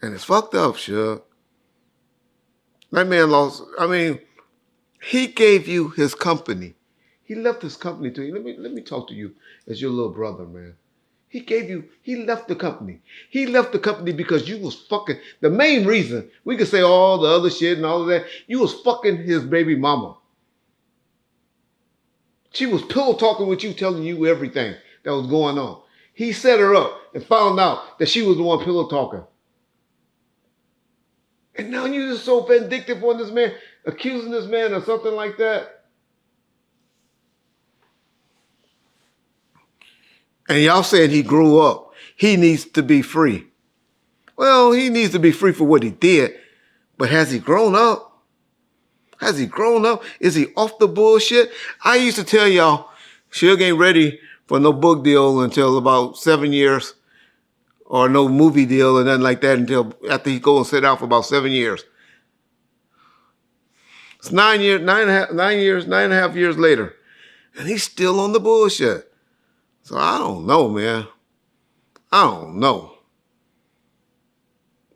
And it's fucked up, Suge. That man lost, he gave you his company. He left his company to you. Let me talk to you as your little brother, man. He left the company. He left the company because you was fucking, the main reason, we could say all the other shit and all of that, you was fucking his baby mama. She was pillow talking with you, telling you everything that was going on. He set her up and found out that she was the one pillow talking. And now you're just so vindictive on this man, accusing this man of something like that. And y'all saying he grew up. He needs to be free. Well, he needs to be free for what he did. But has he grown up? Has he grown up? Is he off the bullshit? I used to tell y'all, Suge ain't ready for no book deal until about 7 years. Or no movie deal or nothing like that until after he go and sit down for about 7 years. It's 9 years, 9.5 years later. And he's still on the bullshit. So I don't know, man. I don't know.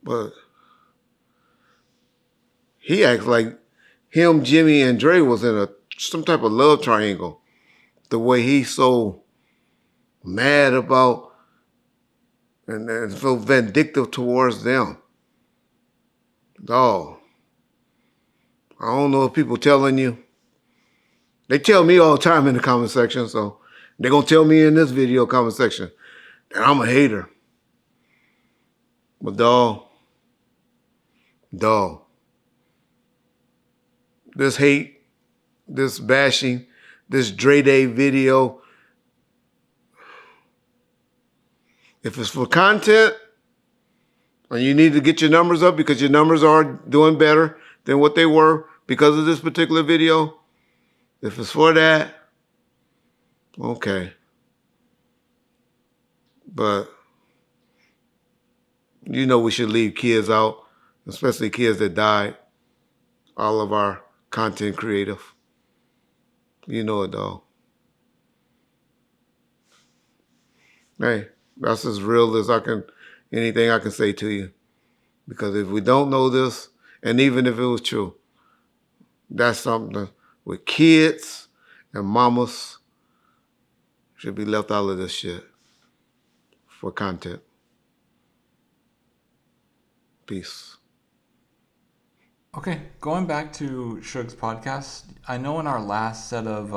But he acts like him, Jimmy, and Dre was in some type of love triangle. The way he's so mad about and so vindictive towards them. Dog. I don't know if people telling you. They tell me all the time in the comment section, so they're going to tell me in this video comment section that I'm a hater. But dog, this hate, this bashing, this Dre Day video, if it's for content and you need to get your numbers up because your numbers are doing better than what they were because of this particular video, if it's for that, okay. But you know we should leave kids out, especially kids that died. All of our content creative. You know it, dog. Hey. That's as real as anything I can say to you. Because if we don't know this, and even if it was true, that's something with kids and mamas should be left out of this shit for content. Peace. Okay, going back to Suge's podcast, I know in our last set of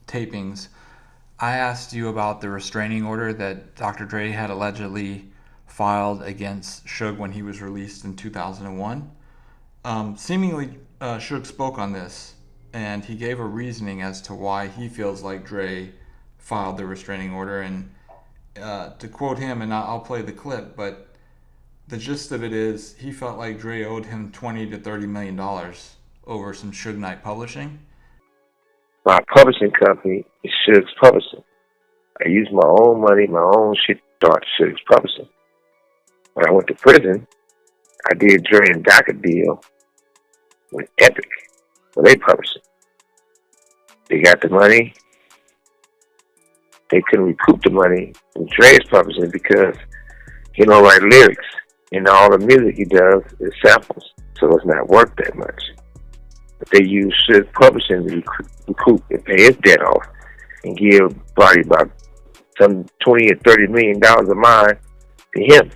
tapings, I asked you about the restraining order that Dr. Dre had allegedly filed against Suge when he was released in 2001. Seemingly, Suge spoke on this, and he gave a reasoning as to why he feels like Dre filed the restraining order. And to quote him, and I'll play the clip, but the gist of it is he felt like Dre owed him $20 to $30 million over some Suge Knight publishing. My publishing company is Suge's Publishing. I used my own money, my own shit to start Suge's Publishing. When I went to prison, I did Dre and Doc a deal with Epic for their publishing. They got the money. They couldn't recoup the money from Dre's publishing because he don't write lyrics, and all the music he does is samples, so it's not worth that much. But they use Suge's Publishing to recoup and pay his debt off and give probably about some $20 or $30 million of mine to him.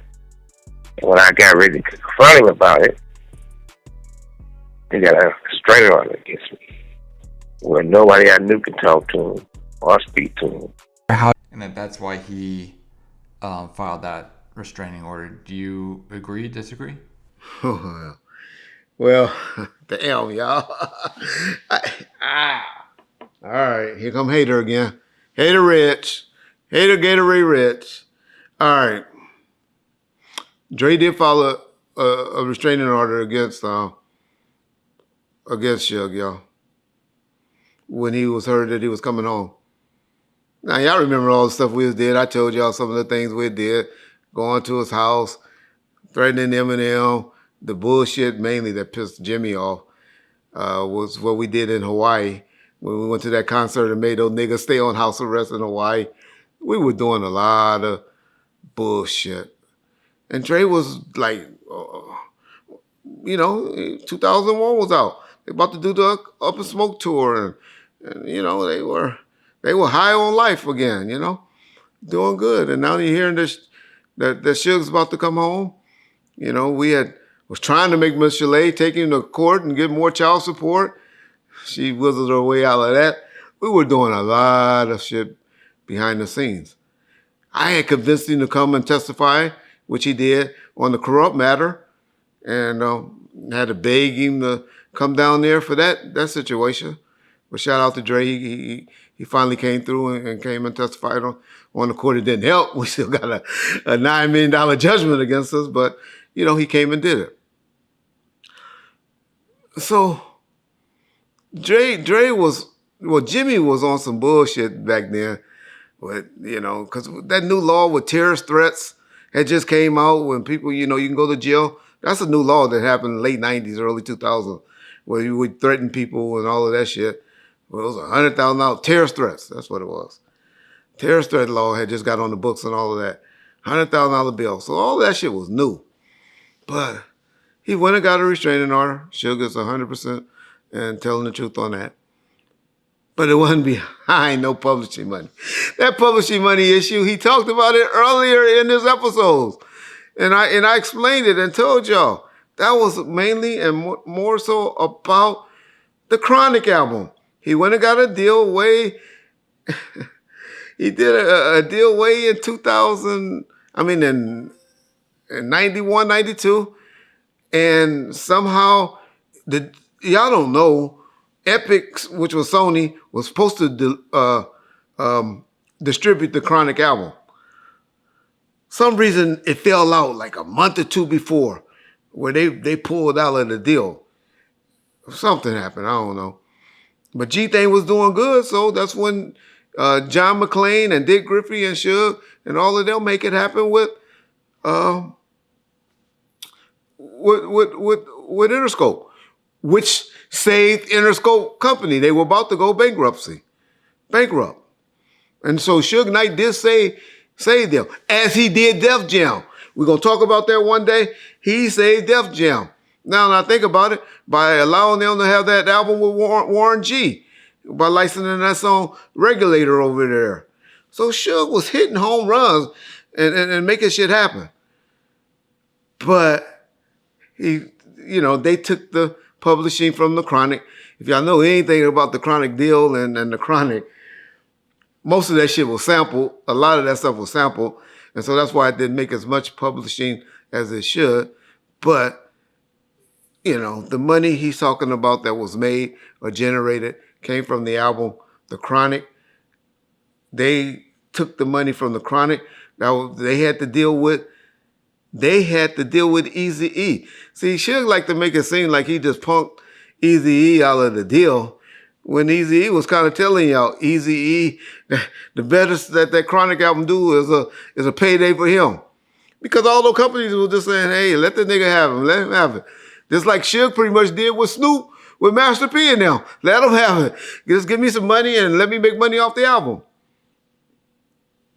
And when I got ready to confront him about it, they got a restraining order against me, where nobody I knew could talk to him or speak to him. And that's why he filed that restraining order. Do you agree, disagree? Well, damn, y'all. All right, here come Hater again. Hater Rich. Hater Gatorade Rich. All right. Dre did file a restraining order against Suge, y'all, when he was heard that he was coming home. Now, y'all remember all the stuff we did. I told y'all some of the things we did. Going to his house, threatening Eminem. The bullshit mainly that pissed Jimmy off was what we did in Hawaii. When we went to that concert and made those niggas stay on house arrest in Hawaii. We were doing a lot of bullshit. And Dre was like, 2001 was out. They about to do the Up in Smoke tour, and they were high on life again, doing good. And now you're hearing this that Suge's about to come home. We was trying to make Miss Chalet take him to court and get more child support. She wiggled her way out of that. We were doing a lot of shit behind the scenes. I had convinced him to come and testify, which he did, on the corrupt matter, and had to beg him to come down there for that situation. But shout out to Dre, he finally came through and came and testified on the court. It didn't help. We still got a $9 million judgment against us, but he came and did it. So Jimmy was on some bullshit back then, but because that new law with terrorist threats had just came out when people, you can go to jail. That's a new law that happened in the late 90s, early 2000s, where you would threaten people and all of that shit. Well, it was $100,000 terrorist threats. That's what it was. Terrorist threat law had just got on the books and all of that. $100,000 bill. So all that shit was new. But he went and got a restraining order. Suge's 100% and telling the truth on that. But it wasn't behind no publishing money. That publishing money issue, he talked about it earlier in his episodes. And I explained it and told y'all that was mainly and more so about the Chronic album. He went and got a deal way. He did a deal way in 2000. In 91, 92, and somehow y'all don't know. Epic, which was Sony, was supposed to distribute the Chronic album. Some reason it fell out like a month or two before, where they pulled out of the deal. Something happened, I don't know. But G-Thing was doing good, so that's when John McClane and Dick Griffey and Suge and all of them make it happen with Interscope, which saved Interscope Company. They were about to go bankrupt. And so Suge Knight did save them, as he did Def Jam. We're going to talk about that one day. He saved Def Jam. Now that I think about it, by allowing them to have that album with Warren G, by licensing that song Regulator over there. So Suge was hitting home runs and making shit happen. But they took the publishing from the Chronic. If y'all know anything about the Chronic deal and the Chronic, most of that shit was sampled. A lot of that stuff was sampled. And so that's why it didn't make as much publishing as it should. But, the money he's talking about that was made or generated came from the album, The Chronic. They took the money from the Chronic. They had to deal with Eazy-E. See, Suge like to make it seem like he just punked Eazy-E out of the deal, when Eazy-E was kind of telling y'all, Eazy-E, the best that Chronic album do is a payday for him. Because all those companies were just saying, hey, let the nigga have him, let him have it. Just like Suge pretty much did with Snoop, with Master P and them. Let him have it. Just give me some money and let me make money off the album.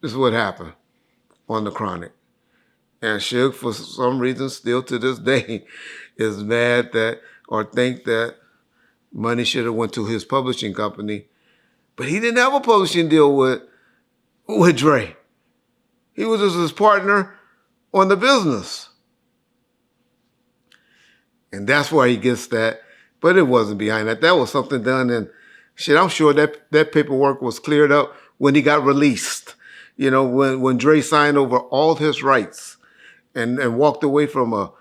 This is what happened on the Chronic. And Suge, for some reason, still to this day, is mad that, or think that money should have went to his publishing company. But he didn't have a publishing deal with Dre. He was just his partner on the business. And that's why he gets that. But it wasn't behind that. That was something done, and shit, I'm sure that paperwork was cleared up when he got released. When Dre signed over all his rights and walked away from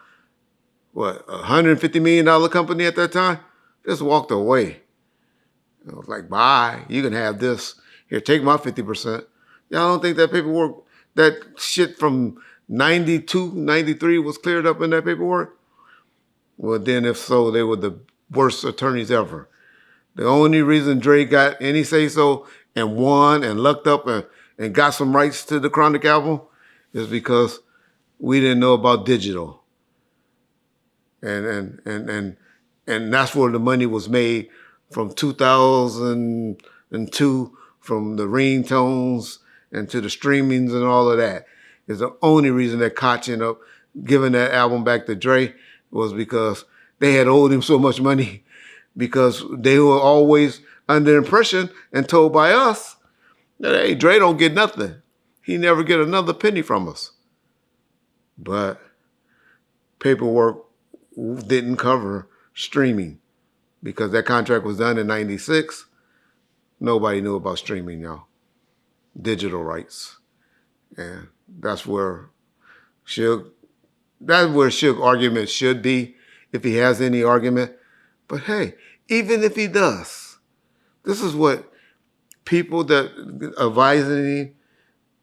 $150 million company at that time, just walked away. It was like, bye, you can have this. Here, take my 50%. Y'all don't think that paperwork, that shit from 92, 93 was cleared up in that paperwork? Well, then if so, they were the worst attorneys ever. The only reason Dre got any say-so and won and lucked up and got some rights to the Chronic album is because we didn't know about digital. And that's where the money was made from 2002, from the ringtones and to the streamings and all of that. Is the only reason that Koch ended up giving that album back to Dre was because they had owed him so much money, because they were always under the impression and told by us that, hey, Dre don't get nothing. He never get another penny from us. But paperwork didn't cover streaming because that contract was done in 96. Nobody knew about streaming, y'all. Digital rights. And that's where Suge argument should be, if he has any argument. But hey, even if he does, this is what people that advising him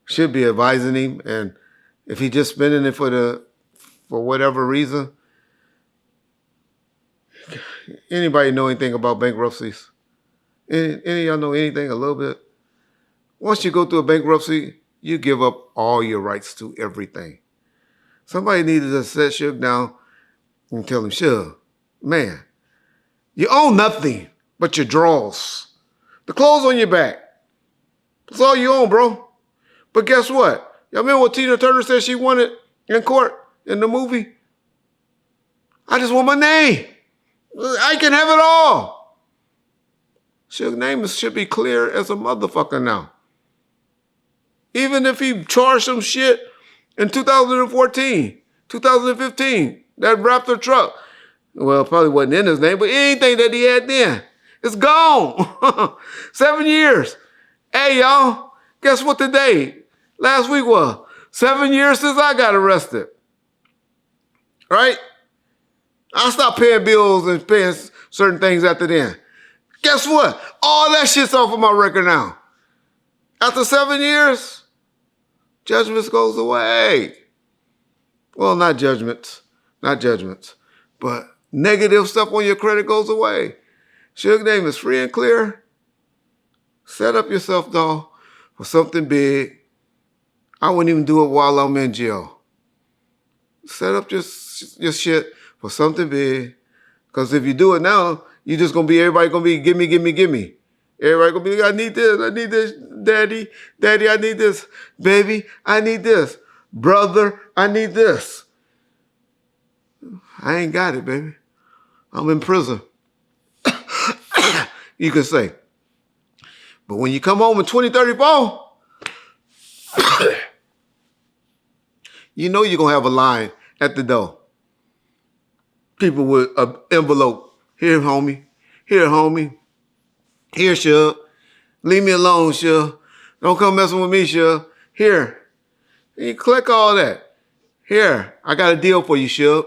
should be advising him. And if he just spending it for whatever reason, anybody know anything about bankruptcies? Any of y'all know anything a little bit? Once you go through a bankruptcy, you give up all your rights to everything. Somebody needed to set Suge down and tell him, Suge, man, you own nothing but your drawers. The clothes on your back. That's all you own, bro. But guess what? Y'all remember what Tina Turner said she wanted in court in the movie? I just want my name. I can have it all. Suge's name should be clear as a motherfucker now. Even if he charged some shit in 2014, 2015, that Raptor truck. Well, probably wasn't in his name, but anything that he had then, it's gone. 7 years. Hey, y'all, guess what today? Last week was 7 years since I got arrested. Right? I stopped paying bills and paying certain things after then. Guess what? All that shit's off of my record now. After 7 years, judgments goes away. Well, not judgments, but negative stuff on your credit goes away. Suge's name is free and clear. Set up yourself, dog, for something big. I wouldn't even do it while I'm in jail. Set up your shit for something big. Because if you do it now, you're just going to be, everybody going to be, give me. Everybody going to be, I need this, daddy, I need this, baby, I need this, brother, I need this. I ain't got it, baby. I'm in prison. You can say. But when you come home in 2034, you know you're going to have a line at the door. People with an envelope. Here, homie. Here, Suge. Leave me alone, Suge. Don't come messing with me, Suge. Here. And you click all that. Here, I got a deal for you, Suge.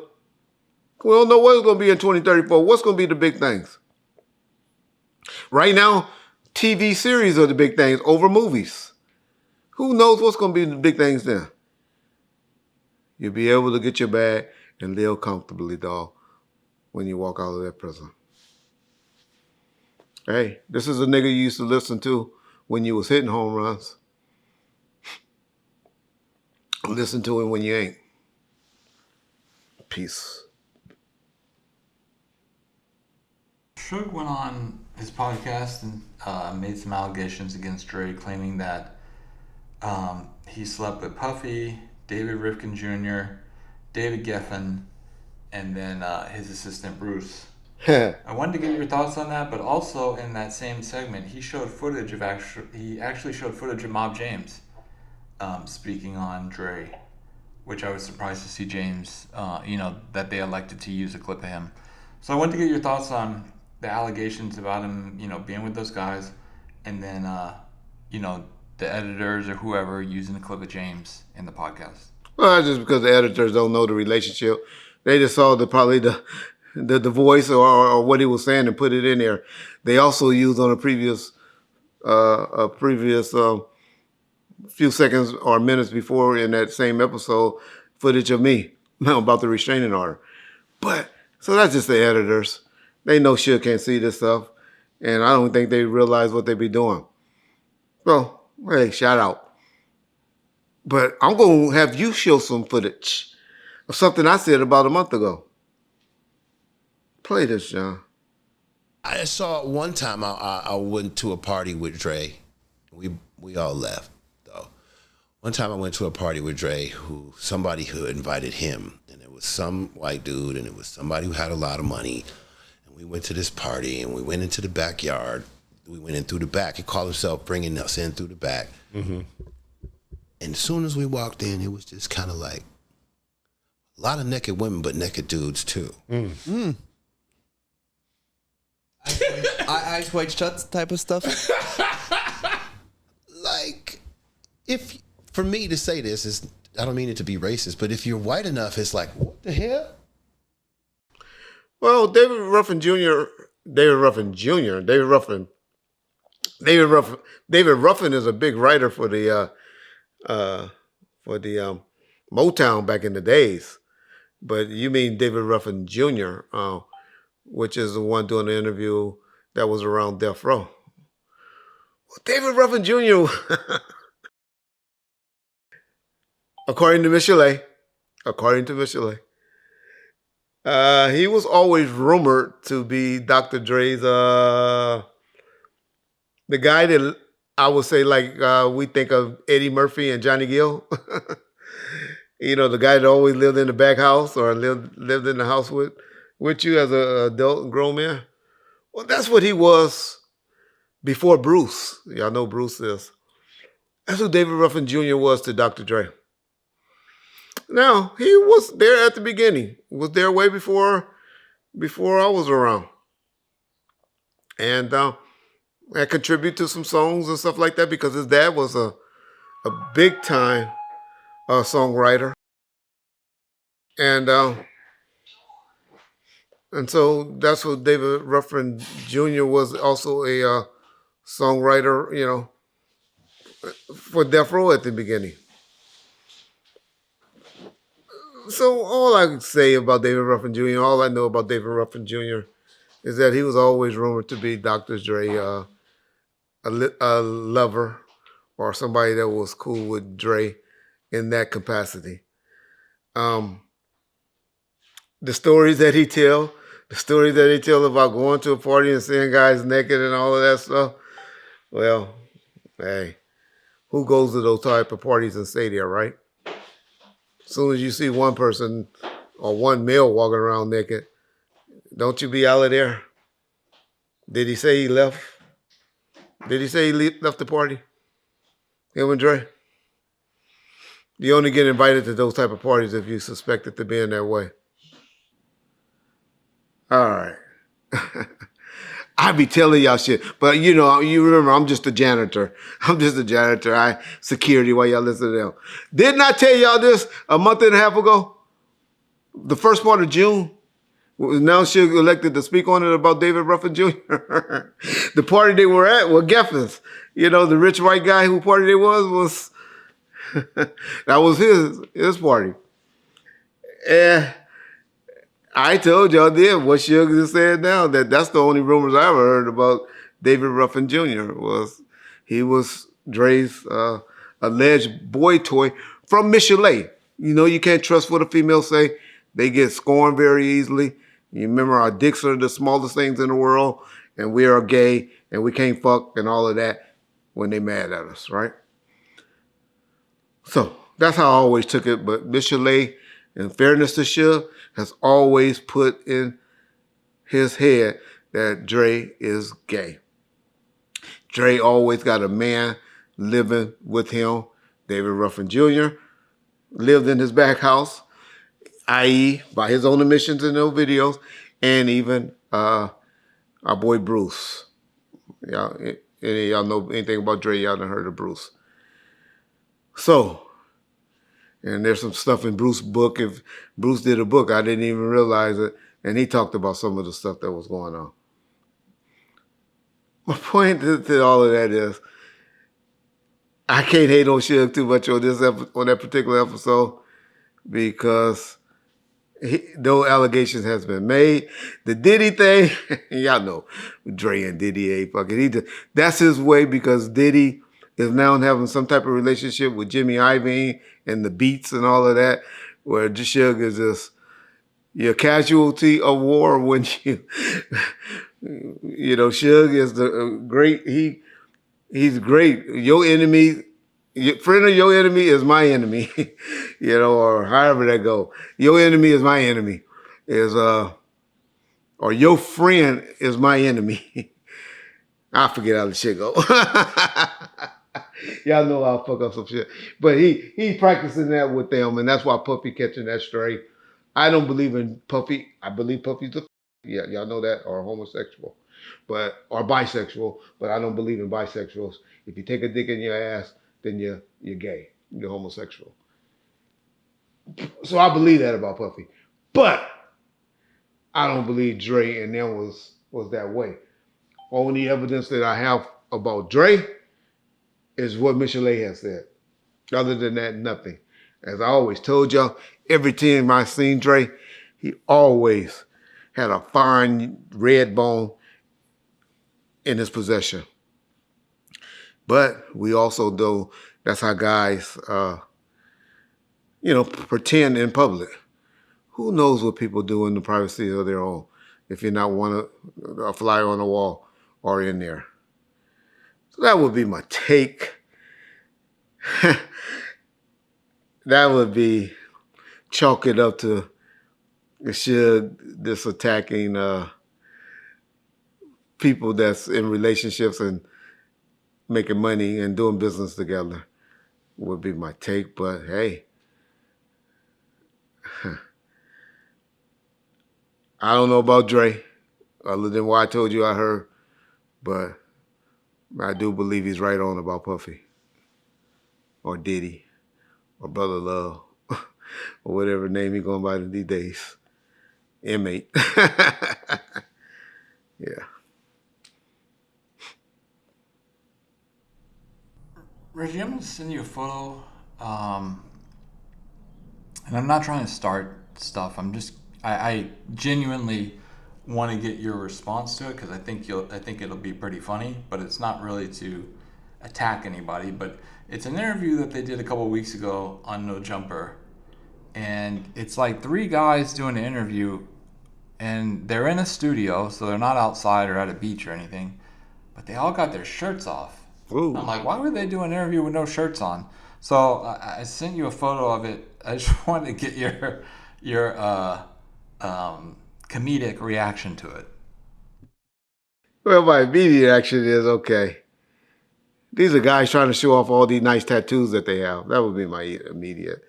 We don't know what's going to be in 2034. What's going to be the big things? Right now, TV series are the big things over movies. Who knows what's going to be the big things then? You'll be able to get your bag and live comfortably, dog, when you walk out of that prison. Hey, this is a nigga you used to listen to when you was hitting home runs. Listen to him when you ain't. Peace. Suge went on his podcast and made some allegations against Dre, claiming that he slept with Puffy, David Rifkin Jr., David Geffen, and then his assistant Bruce. I wanted to get your thoughts on that, but also in that same segment, he showed footage of actually showed footage of Mob James speaking on Dre, which I was surprised to see James, that they elected to use a clip of him. So I wanted to get your thoughts on the allegations about him, being with those guys, and then, the editors or whoever using the clip of James in the podcast. Well, that's just because the editors don't know the relationship They just saw probably the voice or what he was saying and put it in there. They also used on a previous few seconds or minutes before in that same episode footage of me about the restraining order. But so that's just the editors. They know Suge can't see this stuff, and I don't think they realize what they be doing. So hey, shout out. But I'm gonna have you show some footage of something I said about a month ago. Play this, John. I saw one time I went to a party with Dre. We all left though. One time I went to a party with Dre somebody who invited him, and it was some white dude, and it was somebody who had a lot of money. And we went to this party, and we went into the backyard. We went in through the back. He called himself bringing us in through the back. Mm-hmm. And as soon as we walked in, it was just kind of like a lot of naked women, but naked dudes too. Mm. Mm. Eyes wide shut type of stuff. Like, if for me to say this is, I don't mean it to be racist, but if you're white enough, it's like, what the hell? Well, David Ruffin is a big writer for the Motown back in the days. But you mean David Ruffin Jr., which is the one doing the interview that was around Death Row. Well, David Ruffin Jr., according to Michelet, he was always rumored to be Dr. Dre's, the guy that I would say like we think of Eddie Murphy and Johnny Gill. You know, the guy that always lived in the back house or lived in the house with you as an adult and grown man. Well, that's what he was before Bruce. Y'all know Bruce is. That's who David Ruffin Jr. was to Dr. Dre. Now, he was there at the beginning. He was there way before I was around. And I contribute to some songs and stuff like that because his dad was a big time songwriter. And so that's what David Ruffin Jr. was, also a songwriter, you know, for Death Row at the beginning. So all I can say about David Ruffin Jr., all I know about David Ruffin Jr. is that he was always rumored to be Dr. Dre, a lover or somebody that was cool with Dre in that capacity. The stories that he tell about going to a party and seeing guys naked and all of that stuff, well, hey, who goes to those type of parties and stay there, right? As soon as you see one person or one male walking around naked, don't you be out of there? Did he say he left? Did he say he left the party? Him and Dre? You only get invited to those type of parties if you suspect it to be in that way. All right. I be telling y'all shit, but you know, you remember I'm just a janitor. I security while y'all listen to them. Didn't I tell y'all this a month and a half ago? The first part of June, now she elected to speak on it about David Ruffin Jr. The party they were at were Geffens. You know, the rich white guy who party they was that was his party. And I told y'all then what Suge just said now, that's the only rumors I ever heard about David Ruffin Jr. He was Dre's alleged boy toy from Michelet. You know, you can't trust what the females say. They get scorned very easily. You remember our dicks are the smallest things in the world, and we are gay, and we can't fuck, and all of that when they mad at us, right? So that's how I always took it. But Michelet, in fairness to Suge, has always put in his head that Dre is gay. Dre always got a man living with him. David Ruffin Jr. lived in his back house, i.e. by his own admissions in those videos, and even our boy Bruce. Y'all, any of y'all know anything about Dre, y'all done heard of Bruce. So, And there's some stuff in Bruce's book. If Bruce did a book, I didn't even realize it. And he talked about some of the stuff that was going on. My point to all of that is, I can't hate on Suge too much on that particular episode because those allegations has been made. The Diddy thing, y'all know, Dre and Diddy ain't fucking. That's his way because Diddy is now having some type of relationship with Jimmy Iovine and the Beats and all of that, where Suge is just your casualty of war when Suge is the great. He's great. Your enemy, friend of your enemy is my enemy, or however that go. Your enemy is my enemy, or your friend is my enemy. I forget how the shit go. Y'all know I'll fuck up some shit. But he practicing that with them, and that's why Puffy catching that stray. I don't believe in Puffy. I believe Puffy's y'all know that, or homosexual. Or bisexual, but I don't believe in bisexuals. If you take a dick in your ass, then you're gay. You're homosexual. So I believe that about Puffy. But I don't believe Dre and them was that way. Only evidence that I have about Dre is what Michelet has said. Other than that, nothing. As I always told y'all, every time I seen Dre, he always had a fine red bone in his possession. But we also know that's how guys, pretend in public. Who knows what people do in the privacy of their own if you're not a fly on the wall or in there. So that would be my take. That would be chalk it up to this attacking people that's in relationships and making money and doing business together would be my take. But hey, I don't know about Dre, other than what I told you I heard, but I do believe he's right on about Puffy or Diddy or Brother Love or whatever name he's going by these days. M8. Yeah. Reggie, I'm going to send you a photo. And I'm not trying to start stuff. I genuinely want to get your response to it because I think it'll be pretty funny, but it's not really to attack anybody. But it's an interview that they did a couple weeks ago on No Jumper. And it's like three guys doing an interview, and they're in a studio, so they're not outside or at a beach or anything, but they all got their shirts off. Ooh. I'm like, why would they do an interview with no shirts on? So I sent you a photo of it. I just wanted to get your comedic reaction to it. Well, my immediate reaction is, okay, these are guys trying to show off all these nice tattoos that they have. That would be my immediate.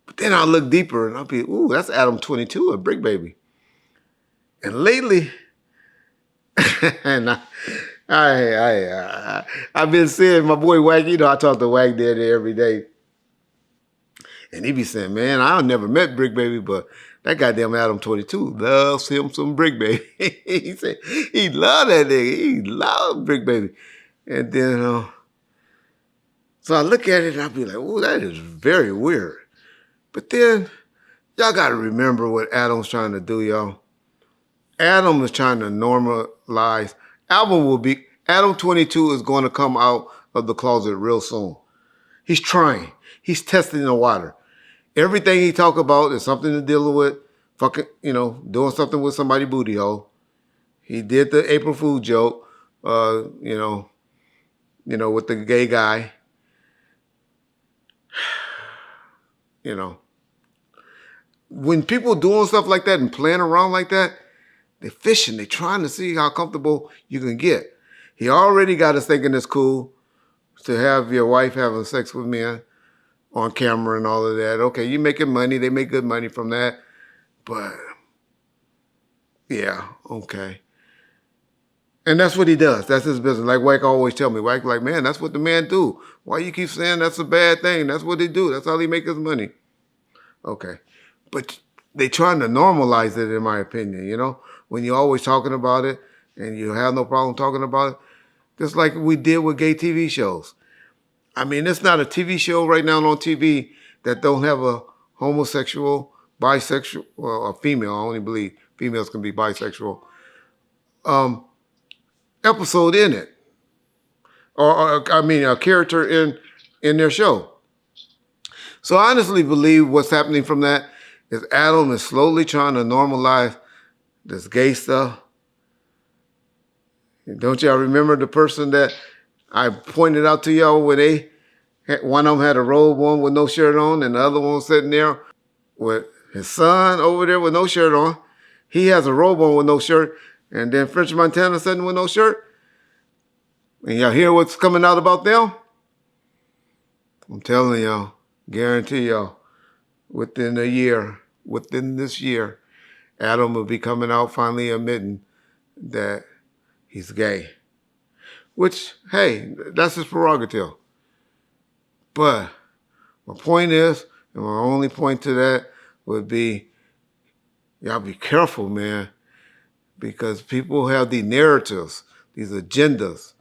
But then I'll look deeper and I'll be, ooh, that's Adam 22, a Brick Baby. And lately, and I've been seeing my boy Wack, I talk to Wack there every day. And he be saying, man, I never met Brick Baby, but that goddamn Adam 22 loves him some Brick Baby. He said he loved that nigga. He loved Brick Baby. And then, so I look at it and I be like, oh, that is very weird. But then, y'all got to remember what Adam's trying to do, y'all. Adam is trying to normalize. Adam 22 is going to come out of the closet real soon. He's trying. He's testing the water. Everything he talk about is something to deal with, fucking, doing something with somebody's booty hole. He did the April Fool joke, with the gay guy. When people doing stuff like that and playing around like that, they're fishing. They're trying to see how comfortable you can get. He already got us thinking it's cool to have your wife having sex with men on camera and all of that. Okay, you making money. They make good money from that. But, yeah, okay. And that's what he does. That's his business. Like Wack always tell me. Wack like, man, that's what the man do. Why you keep saying that's a bad thing? That's what he do. That's how he make his money. Okay. But they trying to normalize it, in my opinion, you know? When you're always talking about it and you have no problem talking about it, just like we did with gay TV shows. I mean, it's not a TV show right now on TV that don't have a homosexual, bisexual, well, a female, I only believe females can be bisexual, episode in it. A character in their show. So I honestly believe what's happening from that is Adam is slowly trying to normalize this gay stuff. Don't y'all remember the person that I pointed out to y'all where one of them had a robe on with no shirt on and the other one was sitting there with his son over there with no shirt on. He has a robe on with no shirt, and then French Montana sitting with no shirt. And y'all hear what's coming out about them? I'm telling y'all, guarantee y'all, within this year, Adam will be coming out finally admitting that he's gay. Which, hey, that's his prerogative. But my point is, and my only point to that would be, y'all be careful, man, because people have these narratives, these agendas,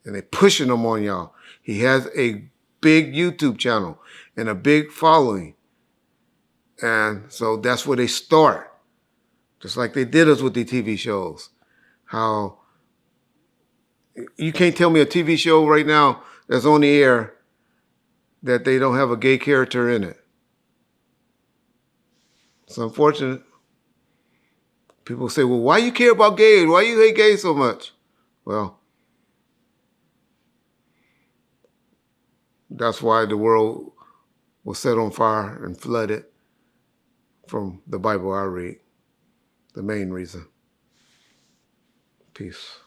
and they're pushing them on y'all. He has a big YouTube channel and a big following. And so that's where they start. Just like they did us with the TV shows. How you can't tell me a TV show right now that's on the air that they don't have a gay character in it. It's unfortunate. People say, well, why you care about gays? Why you hate gays so much? Well, that's why the world was set on fire and flooded from the Bible I read. The main reason. Peace.